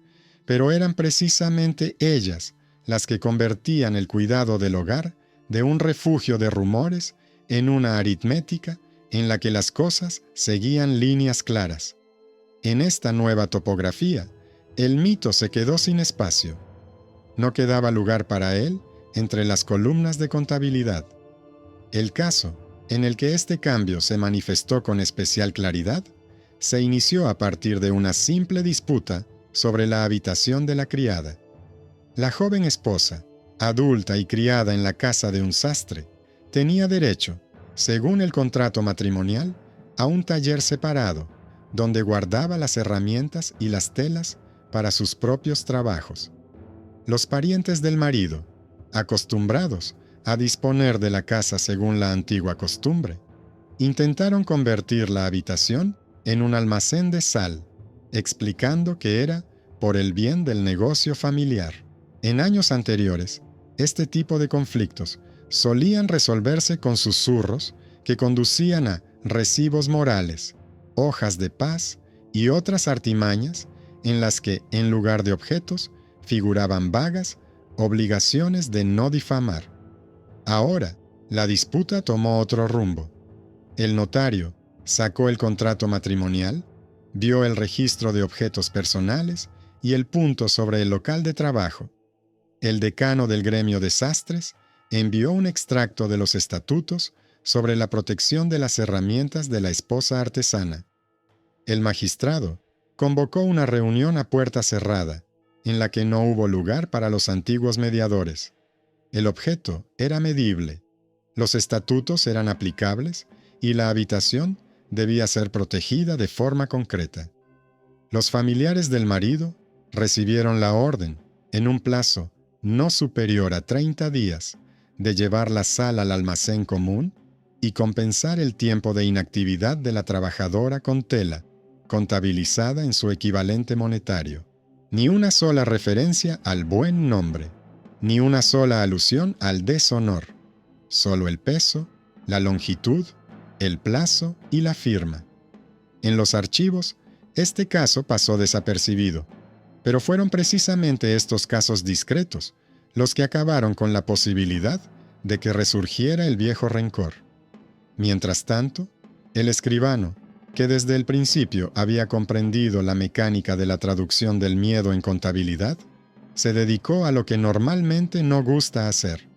pero eran precisamente ellas las que convertían el cuidado del hogar de un refugio de rumores en una aritmética en la que las cosas seguían líneas claras. En esta nueva topografía, el mito se quedó sin espacio. No quedaba lugar para él entre las columnas de contabilidad. El caso, en el que este cambio se manifestó con especial claridad, se inició a partir de una simple disputa sobre la habitación de la criada. La joven esposa, adulta y criada en la casa de un sastre, tenía derecho, según el contrato matrimonial, a un taller separado, donde guardaba las herramientas y las telas para sus propios trabajos. Los parientes del marido, acostumbrados a disponer de la casa según la antigua costumbre, intentaron convertir la habitación en un almacén de sal, explicando que era por el bien del negocio familiar. En años anteriores, este tipo de conflictos solían resolverse con susurros que conducían a recibos morales, hojas de paz y otras artimañas en las que, en lugar de objetos, figuraban vagas obligaciones de no difamar. Ahora, la disputa tomó otro rumbo. El notario sacó el contrato matrimonial, vio el registro de objetos personales y el punto sobre el local de trabajo. El decano del gremio de sastres envió un extracto de los estatutos sobre la protección de las herramientas de la esposa artesana. El magistrado convocó una reunión a puerta cerrada, en la que no hubo lugar para los antiguos mediadores. El objeto era medible, los estatutos eran aplicables y la habitación debía ser protegida de forma concreta. Los familiares del marido recibieron la orden, en un plazo no superior a 30 días, de llevar la sal al almacén común y compensar el tiempo de inactividad de la trabajadora con tela, contabilizada en su equivalente monetario. Ni una sola referencia al buen nombre, ni una sola alusión al deshonor. Solo el peso, la longitud, el plazo y la firma. En los archivos, este caso pasó desapercibido, pero fueron precisamente estos casos discretos los que acabaron con la posibilidad de que resurgiera el viejo rencor. Mientras tanto, el escribano, que desde el principio había comprendido la mecánica de la traducción del miedo en contabilidad, se dedicó a lo que normalmente no gusta hacer: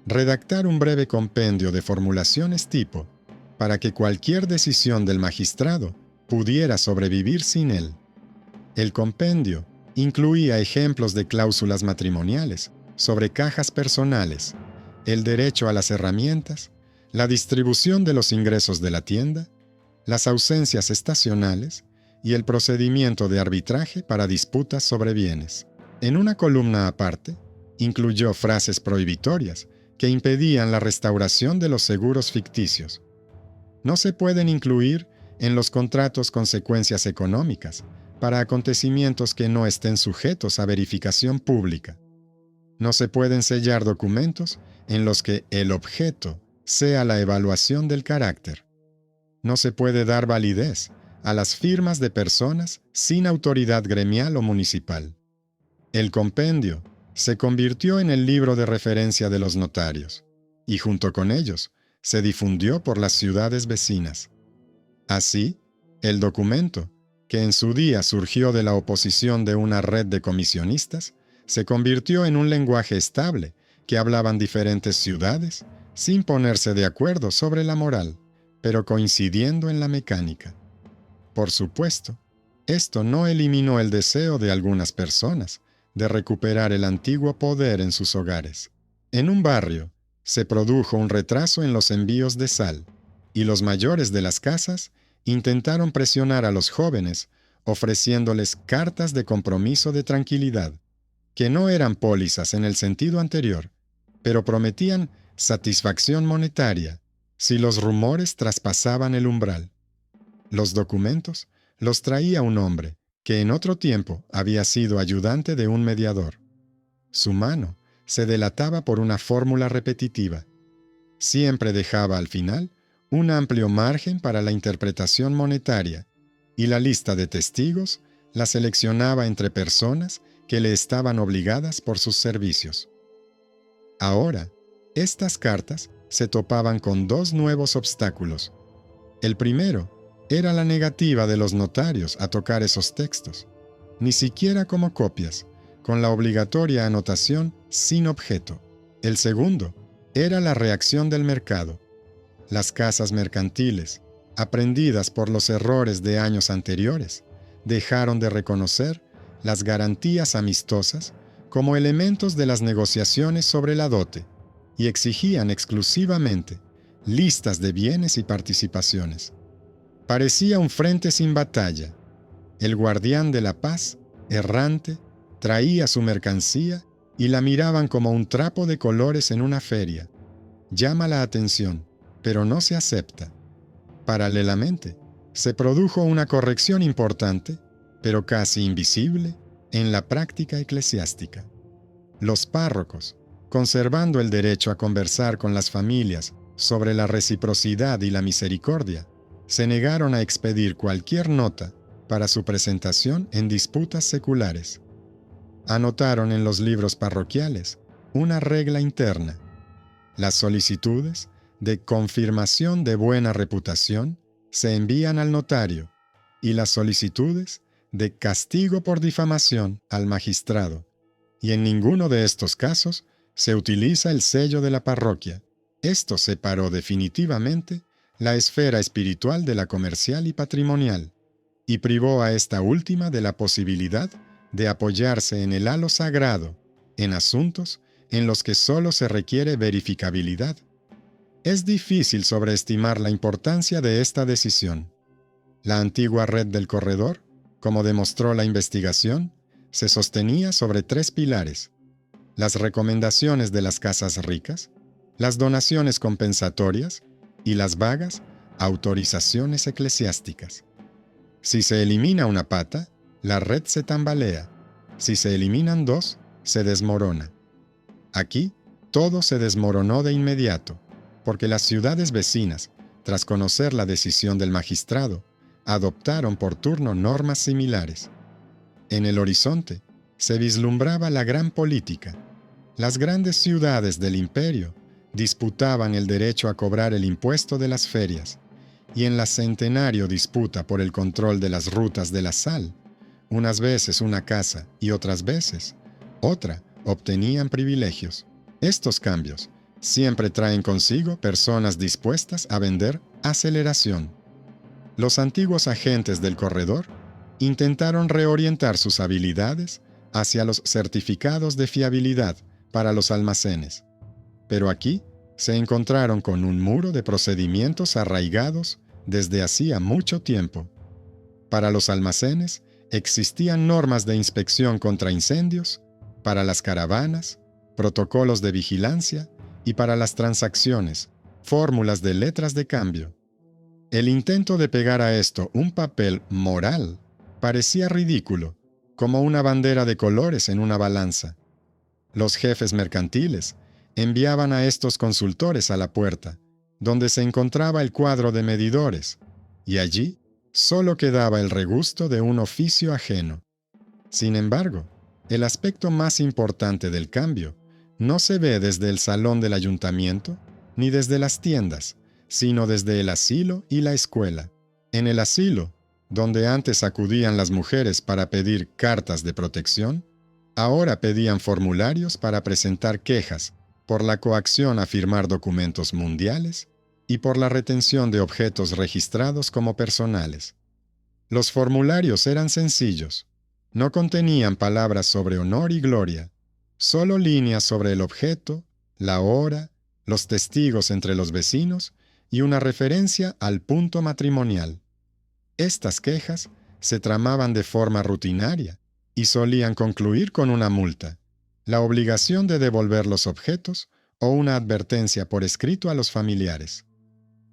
redactar un breve compendio de formulaciones tipo para que cualquier decisión del magistrado pudiera sobrevivir sin él. El compendio incluía ejemplos de cláusulas matrimoniales, sobre cajas personales, el derecho a las herramientas, la distribución de los ingresos de la tienda, las ausencias estacionales y el procedimiento de arbitraje para disputas sobre bienes. En una columna aparte, incluyó frases prohibitorias que impedían la restauración de los seguros ficticios. No se pueden incluir en los contratos consecuencias económicas para acontecimientos que no estén sujetos a verificación pública. No se pueden sellar documentos en los que el objeto sea la evaluación del carácter. No se puede dar validez a las firmas de personas sin autoridad gremial o municipal. El compendio se convirtió en el libro de referencia de los notarios, y junto con ellos se difundió por las ciudades vecinas. Así, el documento, que en su día surgió de la oposición de una red de comisionistas, se convirtió en un lenguaje estable que hablaban diferentes ciudades sin ponerse de acuerdo sobre la moral, pero coincidiendo en la mecánica. Por supuesto, esto no eliminó el deseo de algunas personas de recuperar el antiguo poder en sus hogares. En un barrio, se produjo un retraso en los envíos de sal, y los mayores de las casas intentaron presionar a los jóvenes ofreciéndoles cartas de compromiso de tranquilidad, que no eran pólizas en el sentido anterior, pero prometían satisfacción monetaria si los rumores traspasaban el umbral. Los documentos los traía un hombre que en otro tiempo había sido ayudante de un mediador. Su mano se delataba por una fórmula repetitiva. Siempre dejaba al final un amplio margen para la interpretación monetaria, y la lista de testigos la seleccionaba entre personas que le estaban obligadas por sus servicios. Ahora, estas cartas se topaban con dos nuevos obstáculos. El primero era la negativa de los notarios a tocar esos textos, ni siquiera como copias, con la obligatoria anotación sin objeto. El segundo era la reacción del mercado. Las casas mercantiles, aprendidas por los errores de años anteriores, dejaron de reconocer las garantías amistosas como elementos de las negociaciones sobre la dote y exigían exclusivamente listas de bienes y participaciones. Parecía un frente sin batalla. El guardián de la paz, errante, traía su mercancía y la miraban como un trapo de colores en una feria. Llama la atención, pero no se acepta. Paralelamente, se produjo una corrección importante, pero casi invisible, en la práctica eclesiástica. Los párrocos, conservando el derecho a conversar con las familias sobre la reciprocidad y la misericordia, se negaron a expedir cualquier nota para su presentación en disputas seculares. Anotaron en los libros parroquiales una regla interna: las solicitudes de confirmación de buena reputación se envían al notario y las solicitudes de castigo por difamación al magistrado, y en ninguno de estos casos se utiliza el sello de la parroquia. Esto separó definitivamente la esfera espiritual de la comercial y patrimonial, y privó a esta última de la posibilidad de apoyarse en el halo sagrado en asuntos en los que solo se requiere verificabilidad. Es difícil sobreestimar la importancia de esta decisión. La antigua red del corredor, como demostró la investigación, se sostenía sobre 3 pilares: las recomendaciones de las casas ricas, las donaciones compensatorias y las vagas autorizaciones eclesiásticas. Si se elimina una pata, la red se tambalea. Si se eliminan dos, se desmorona. Aquí, todo se desmoronó de inmediato, porque las ciudades vecinas, tras conocer la decisión del magistrado, adoptaron por turno normas similares. En el horizonte se vislumbraba la gran política. Las grandes ciudades del imperio disputaban el derecho a cobrar el impuesto de las ferias, y en la centenario disputa por el control de las rutas de la sal, unas veces una casa y otras veces otra obtenían privilegios. Estos cambios siempre traen consigo personas dispuestas a vender aceleración. Los antiguos agentes del corredor intentaron reorientar sus habilidades hacia los certificados de fiabilidad para los almacenes, pero aquí se encontraron con un muro de procedimientos arraigados desde hacía mucho tiempo. Para los almacenes existían normas de inspección contra incendios, para las caravanas, protocolos de vigilancia y para las transacciones, fórmulas de letras de cambio. El intento de pegar a esto un papel moral parecía ridículo, como una bandera de colores en una balanza. Los jefes mercantiles enviaban a estos consultores a la puerta, donde se encontraba el cuadro de medidores, y allí solo quedaba el regusto de un oficio ajeno. Sin embargo, el aspecto más importante del cambio no se ve desde el salón del ayuntamiento ni desde las tiendas, sino desde el asilo y la escuela. En el asilo, donde antes acudían las mujeres para pedir cartas de protección, ahora pedían formularios para presentar quejas por la coacción a firmar documentos mundiales y por la retención de objetos registrados como personales. Los formularios eran sencillos, no contenían palabras sobre honor y gloria, solo líneas sobre el objeto, la hora, los testigos entre los vecinos y una referencia al punto matrimonial. Estas quejas se tramaban de forma rutinaria y solían concluir con una multa, la obligación de devolver los objetos o una advertencia por escrito a los familiares.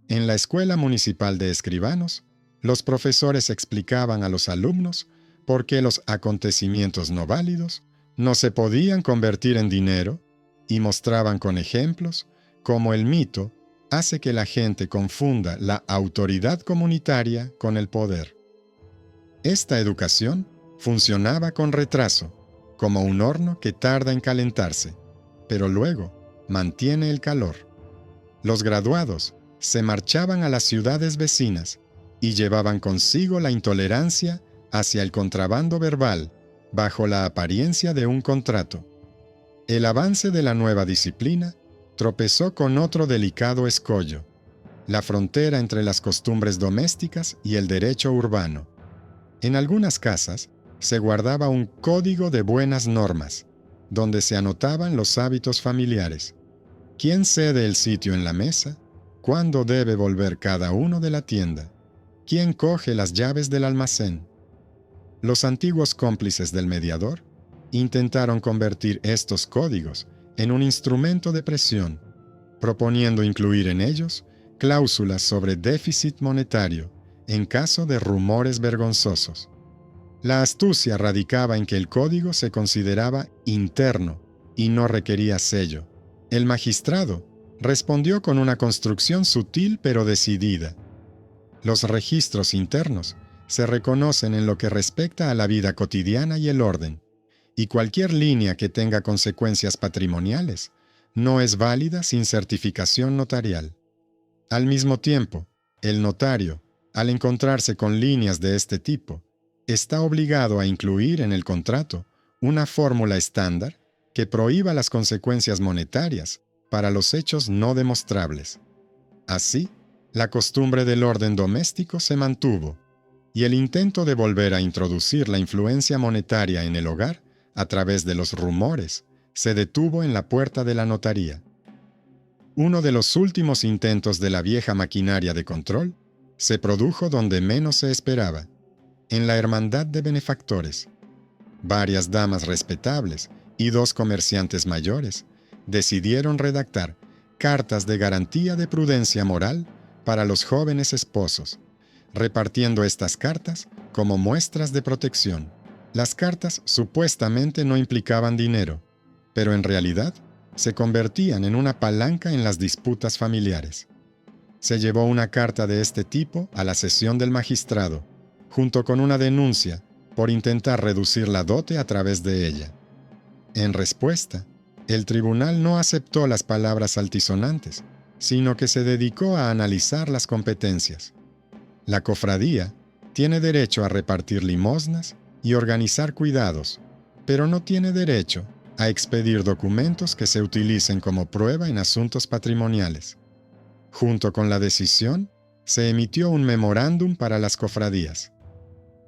En la Escuela Municipal de Escribanos, los profesores explicaban a los alumnos por qué los acontecimientos no válidos no se podían convertir en dinero y mostraban con ejemplos cómo el mito hace que la gente confunda la autoridad comunitaria con el poder. Esta educación funcionaba con retraso, como un horno que tarda en calentarse, pero luego mantiene el calor. Los graduados se marchaban a las ciudades vecinas y llevaban consigo la intolerancia hacia el contrabando verbal bajo la apariencia de un contrato. El avance de la nueva disciplina tropezó con otro delicado escollo, la frontera entre las costumbres domésticas y el derecho urbano. En algunas casas se guardaba un código de buenas normas, donde se anotaban los hábitos familiares, quién cede el sitio en la mesa, cuándo debe volver cada uno de la tienda, quién coge las llaves del almacén. Los antiguos cómplices del mediador intentaron convertir estos códigos en un instrumento de presión, proponiendo incluir en ellos cláusulas sobre déficit monetario en caso de rumores vergonzosos. La astucia radicaba en que el código se consideraba interno y no requería sello. El magistrado respondió con una construcción sutil pero decidida. Los registros internos se reconocen en lo que respecta a la vida cotidiana y el orden, y cualquier línea que tenga consecuencias patrimoniales no es válida sin certificación notarial. Al mismo tiempo, el notario, al encontrarse con líneas de este tipo, está obligado a incluir en el contrato una fórmula estándar que prohíba las consecuencias monetarias para los hechos no demostrables. Así, la costumbre del orden doméstico se mantuvo, y el intento de volver a introducir la influencia monetaria en el hogar a través de los rumores se detuvo en la puerta de la notaría. Uno de los últimos intentos de la vieja maquinaria de control se produjo donde menos se esperaba, en la Hermandad de Benefactores. Varias damas respetables y 2 comerciantes mayores decidieron redactar cartas de garantía de prudencia moral para los jóvenes esposos, repartiendo estas cartas como muestras de protección. Las cartas supuestamente no implicaban dinero, pero en realidad se convertían en una palanca en las disputas familiares. Se llevó una carta de este tipo a la sesión del magistrado, junto con una denuncia por intentar reducir la dote a través de ella. En respuesta, el tribunal no aceptó las palabras altisonantes, sino que se dedicó a analizar las competencias. La cofradía tiene derecho a repartir limosnas y organizar cuidados, pero no tiene derecho a expedir documentos que se utilicen como prueba en asuntos patrimoniales. Junto con la decisión, se emitió un memorándum para las cofradías.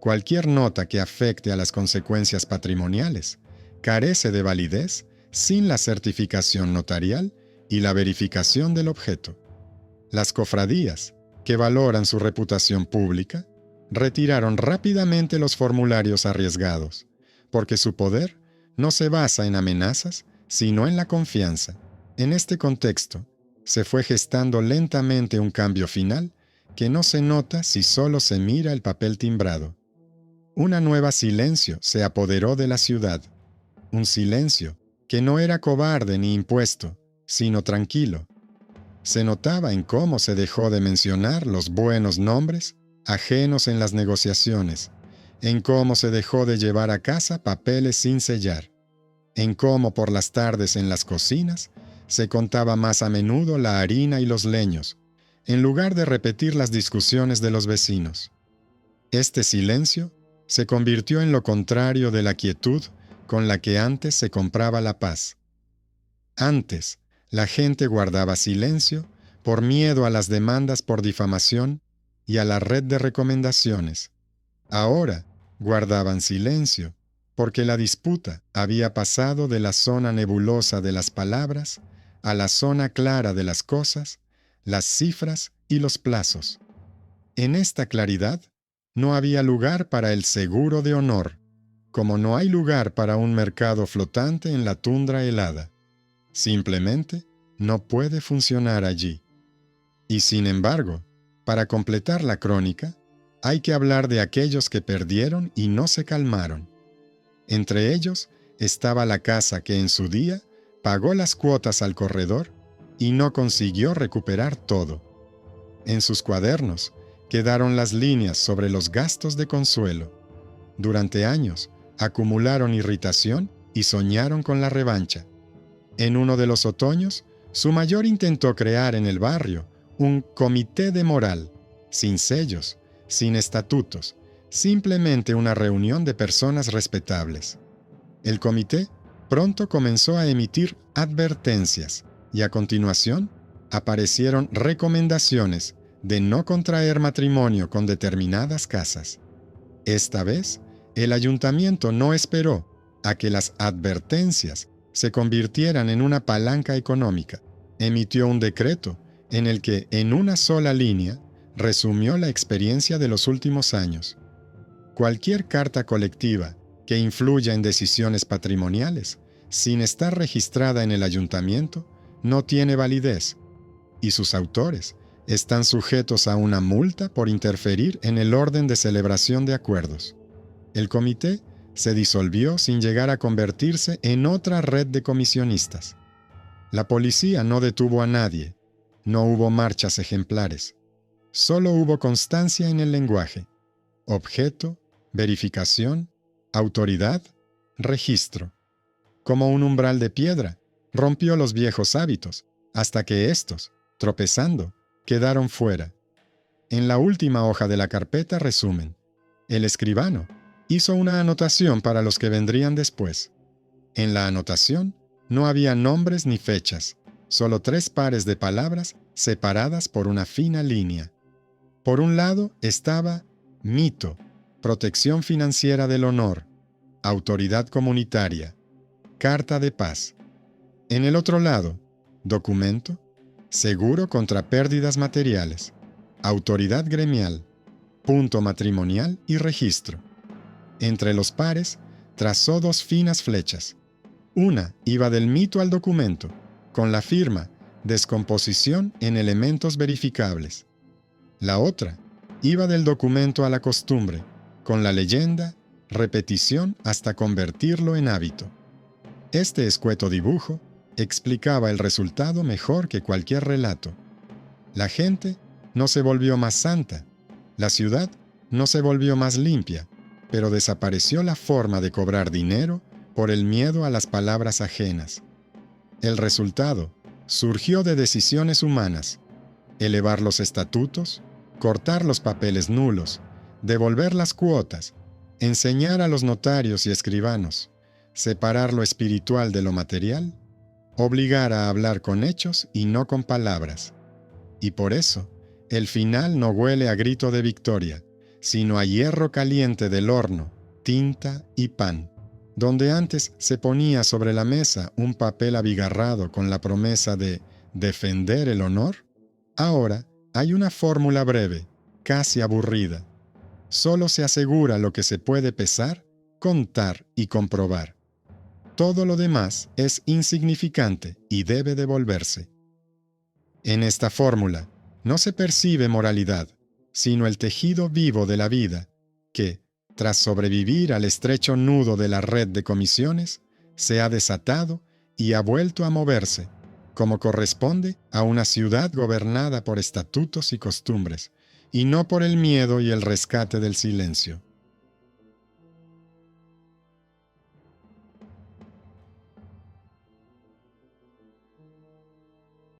Cualquier nota que afecte a las consecuencias patrimoniales carece de validez sin la certificación notarial y la verificación del objeto. Las cofradías, que valoran su reputación pública, retiraron rápidamente los formularios arriesgados, porque su poder no se basa en amenazas, sino en la confianza. En este contexto, se fue gestando lentamente un cambio final que no se nota si solo se mira el papel timbrado. Una nueva silencio se apoderó de la ciudad, un silencio que no era cobarde ni impuesto, sino tranquilo. Se notaba en cómo se dejó de mencionar los buenos nombres ajenos en las negociaciones, en cómo se dejó de llevar a casa papeles sin sellar, en cómo por las tardes en las cocinas se contaba más a menudo la harina y los leños, en lugar de repetir las discusiones de los vecinos. Este silencio se convirtió en lo contrario de la quietud con la que antes se compraba la paz. Antes, la gente guardaba silencio por miedo a las demandas por difamación y a la red de recomendaciones. Ahora guardaban silencio porque la disputa había pasado de la zona nebulosa de las palabras a la zona clara de las cosas, las cifras y los plazos. En esta claridad no había lugar para el seguro de honor, como no hay lugar para un mercado flotante en la tundra helada. Simplemente no puede funcionar allí. Y sin embargo, para completar la crónica, hay que hablar de aquellos que perdieron y no se calmaron. Entre ellos estaba la casa que en su día pagó las cuotas al corredor y no consiguió recuperar todo. En sus cuadernos quedaron las líneas sobre los gastos de consuelo. Durante años acumularon irritación y soñaron con la revancha. En uno de los otoños, su mayor intentó crear en el barrio un comité de moral, sin sellos, sin estatutos, simplemente una reunión de personas respetables. El comité pronto comenzó a emitir advertencias y a continuación aparecieron recomendaciones de no contraer matrimonio con determinadas casas. Esta vez, el ayuntamiento no esperó a que las advertencias se convirtieran en una palanca económica. Emitió un decreto en el que, en una sola línea, resumió la experiencia de los últimos años. Cualquier carta colectiva que influya en decisiones patrimoniales, sin estar registrada en el ayuntamiento, no tiene validez, y sus autores están sujetos a una multa por interferir en el orden de celebración de acuerdos. El comité se disolvió sin llegar a convertirse en otra red de comisionistas. La policía no detuvo a nadie, no hubo marchas ejemplares. Solo hubo constancia en el lenguaje, objeto, verificación, autoridad, registro. Como un umbral de piedra, rompió los viejos hábitos, hasta que éstos, tropezando, quedaron fuera. En la última hoja de la carpeta resumen: el escribano hizo una anotación para los que vendrían después. En la anotación no había nombres ni fechas, solo 3 pares de palabras separadas por una fina línea. Por un lado estaba mito, protección financiera del honor, autoridad comunitaria, carta de paz. En el otro lado, documento, seguro contra pérdidas materiales, autoridad gremial, punto matrimonial y registro. Entre los pares, trazó 2 finas flechas. Una iba del mito al documento, con la firma descomposición en elementos verificables. La otra iba del documento a la costumbre, con la leyenda, repetición hasta convertirlo en hábito. Este escueto dibujo explicaba el resultado mejor que cualquier relato. La gente no se volvió más santa, la ciudad no se volvió más limpia, pero desapareció la forma de cobrar dinero por el miedo a las palabras ajenas. El resultado surgió de decisiones humanas: elevar los estatutos, cortar los papeles nulos, devolver las cuotas, enseñar a los notarios y escribanos, separar lo espiritual de lo material, obligar a hablar con hechos y no con palabras. Y por eso, el final no huele a grito de victoria, sino a hierro caliente del horno, tinta y pan. Donde antes se ponía sobre la mesa un papel abigarrado con la promesa de defender el honor, ahora hay una fórmula breve, casi aburrida. Solo se asegura lo que se puede pesar, contar y comprobar. Todo lo demás es insignificante y debe devolverse. En esta fórmula no se percibe moralidad, sino el tejido vivo de la vida, que, tras sobrevivir al estrecho nudo de la red de comisiones, se ha desatado y ha vuelto a moverse, como corresponde a una ciudad gobernada por estatutos y costumbres, y no por el miedo y el rescate del silencio.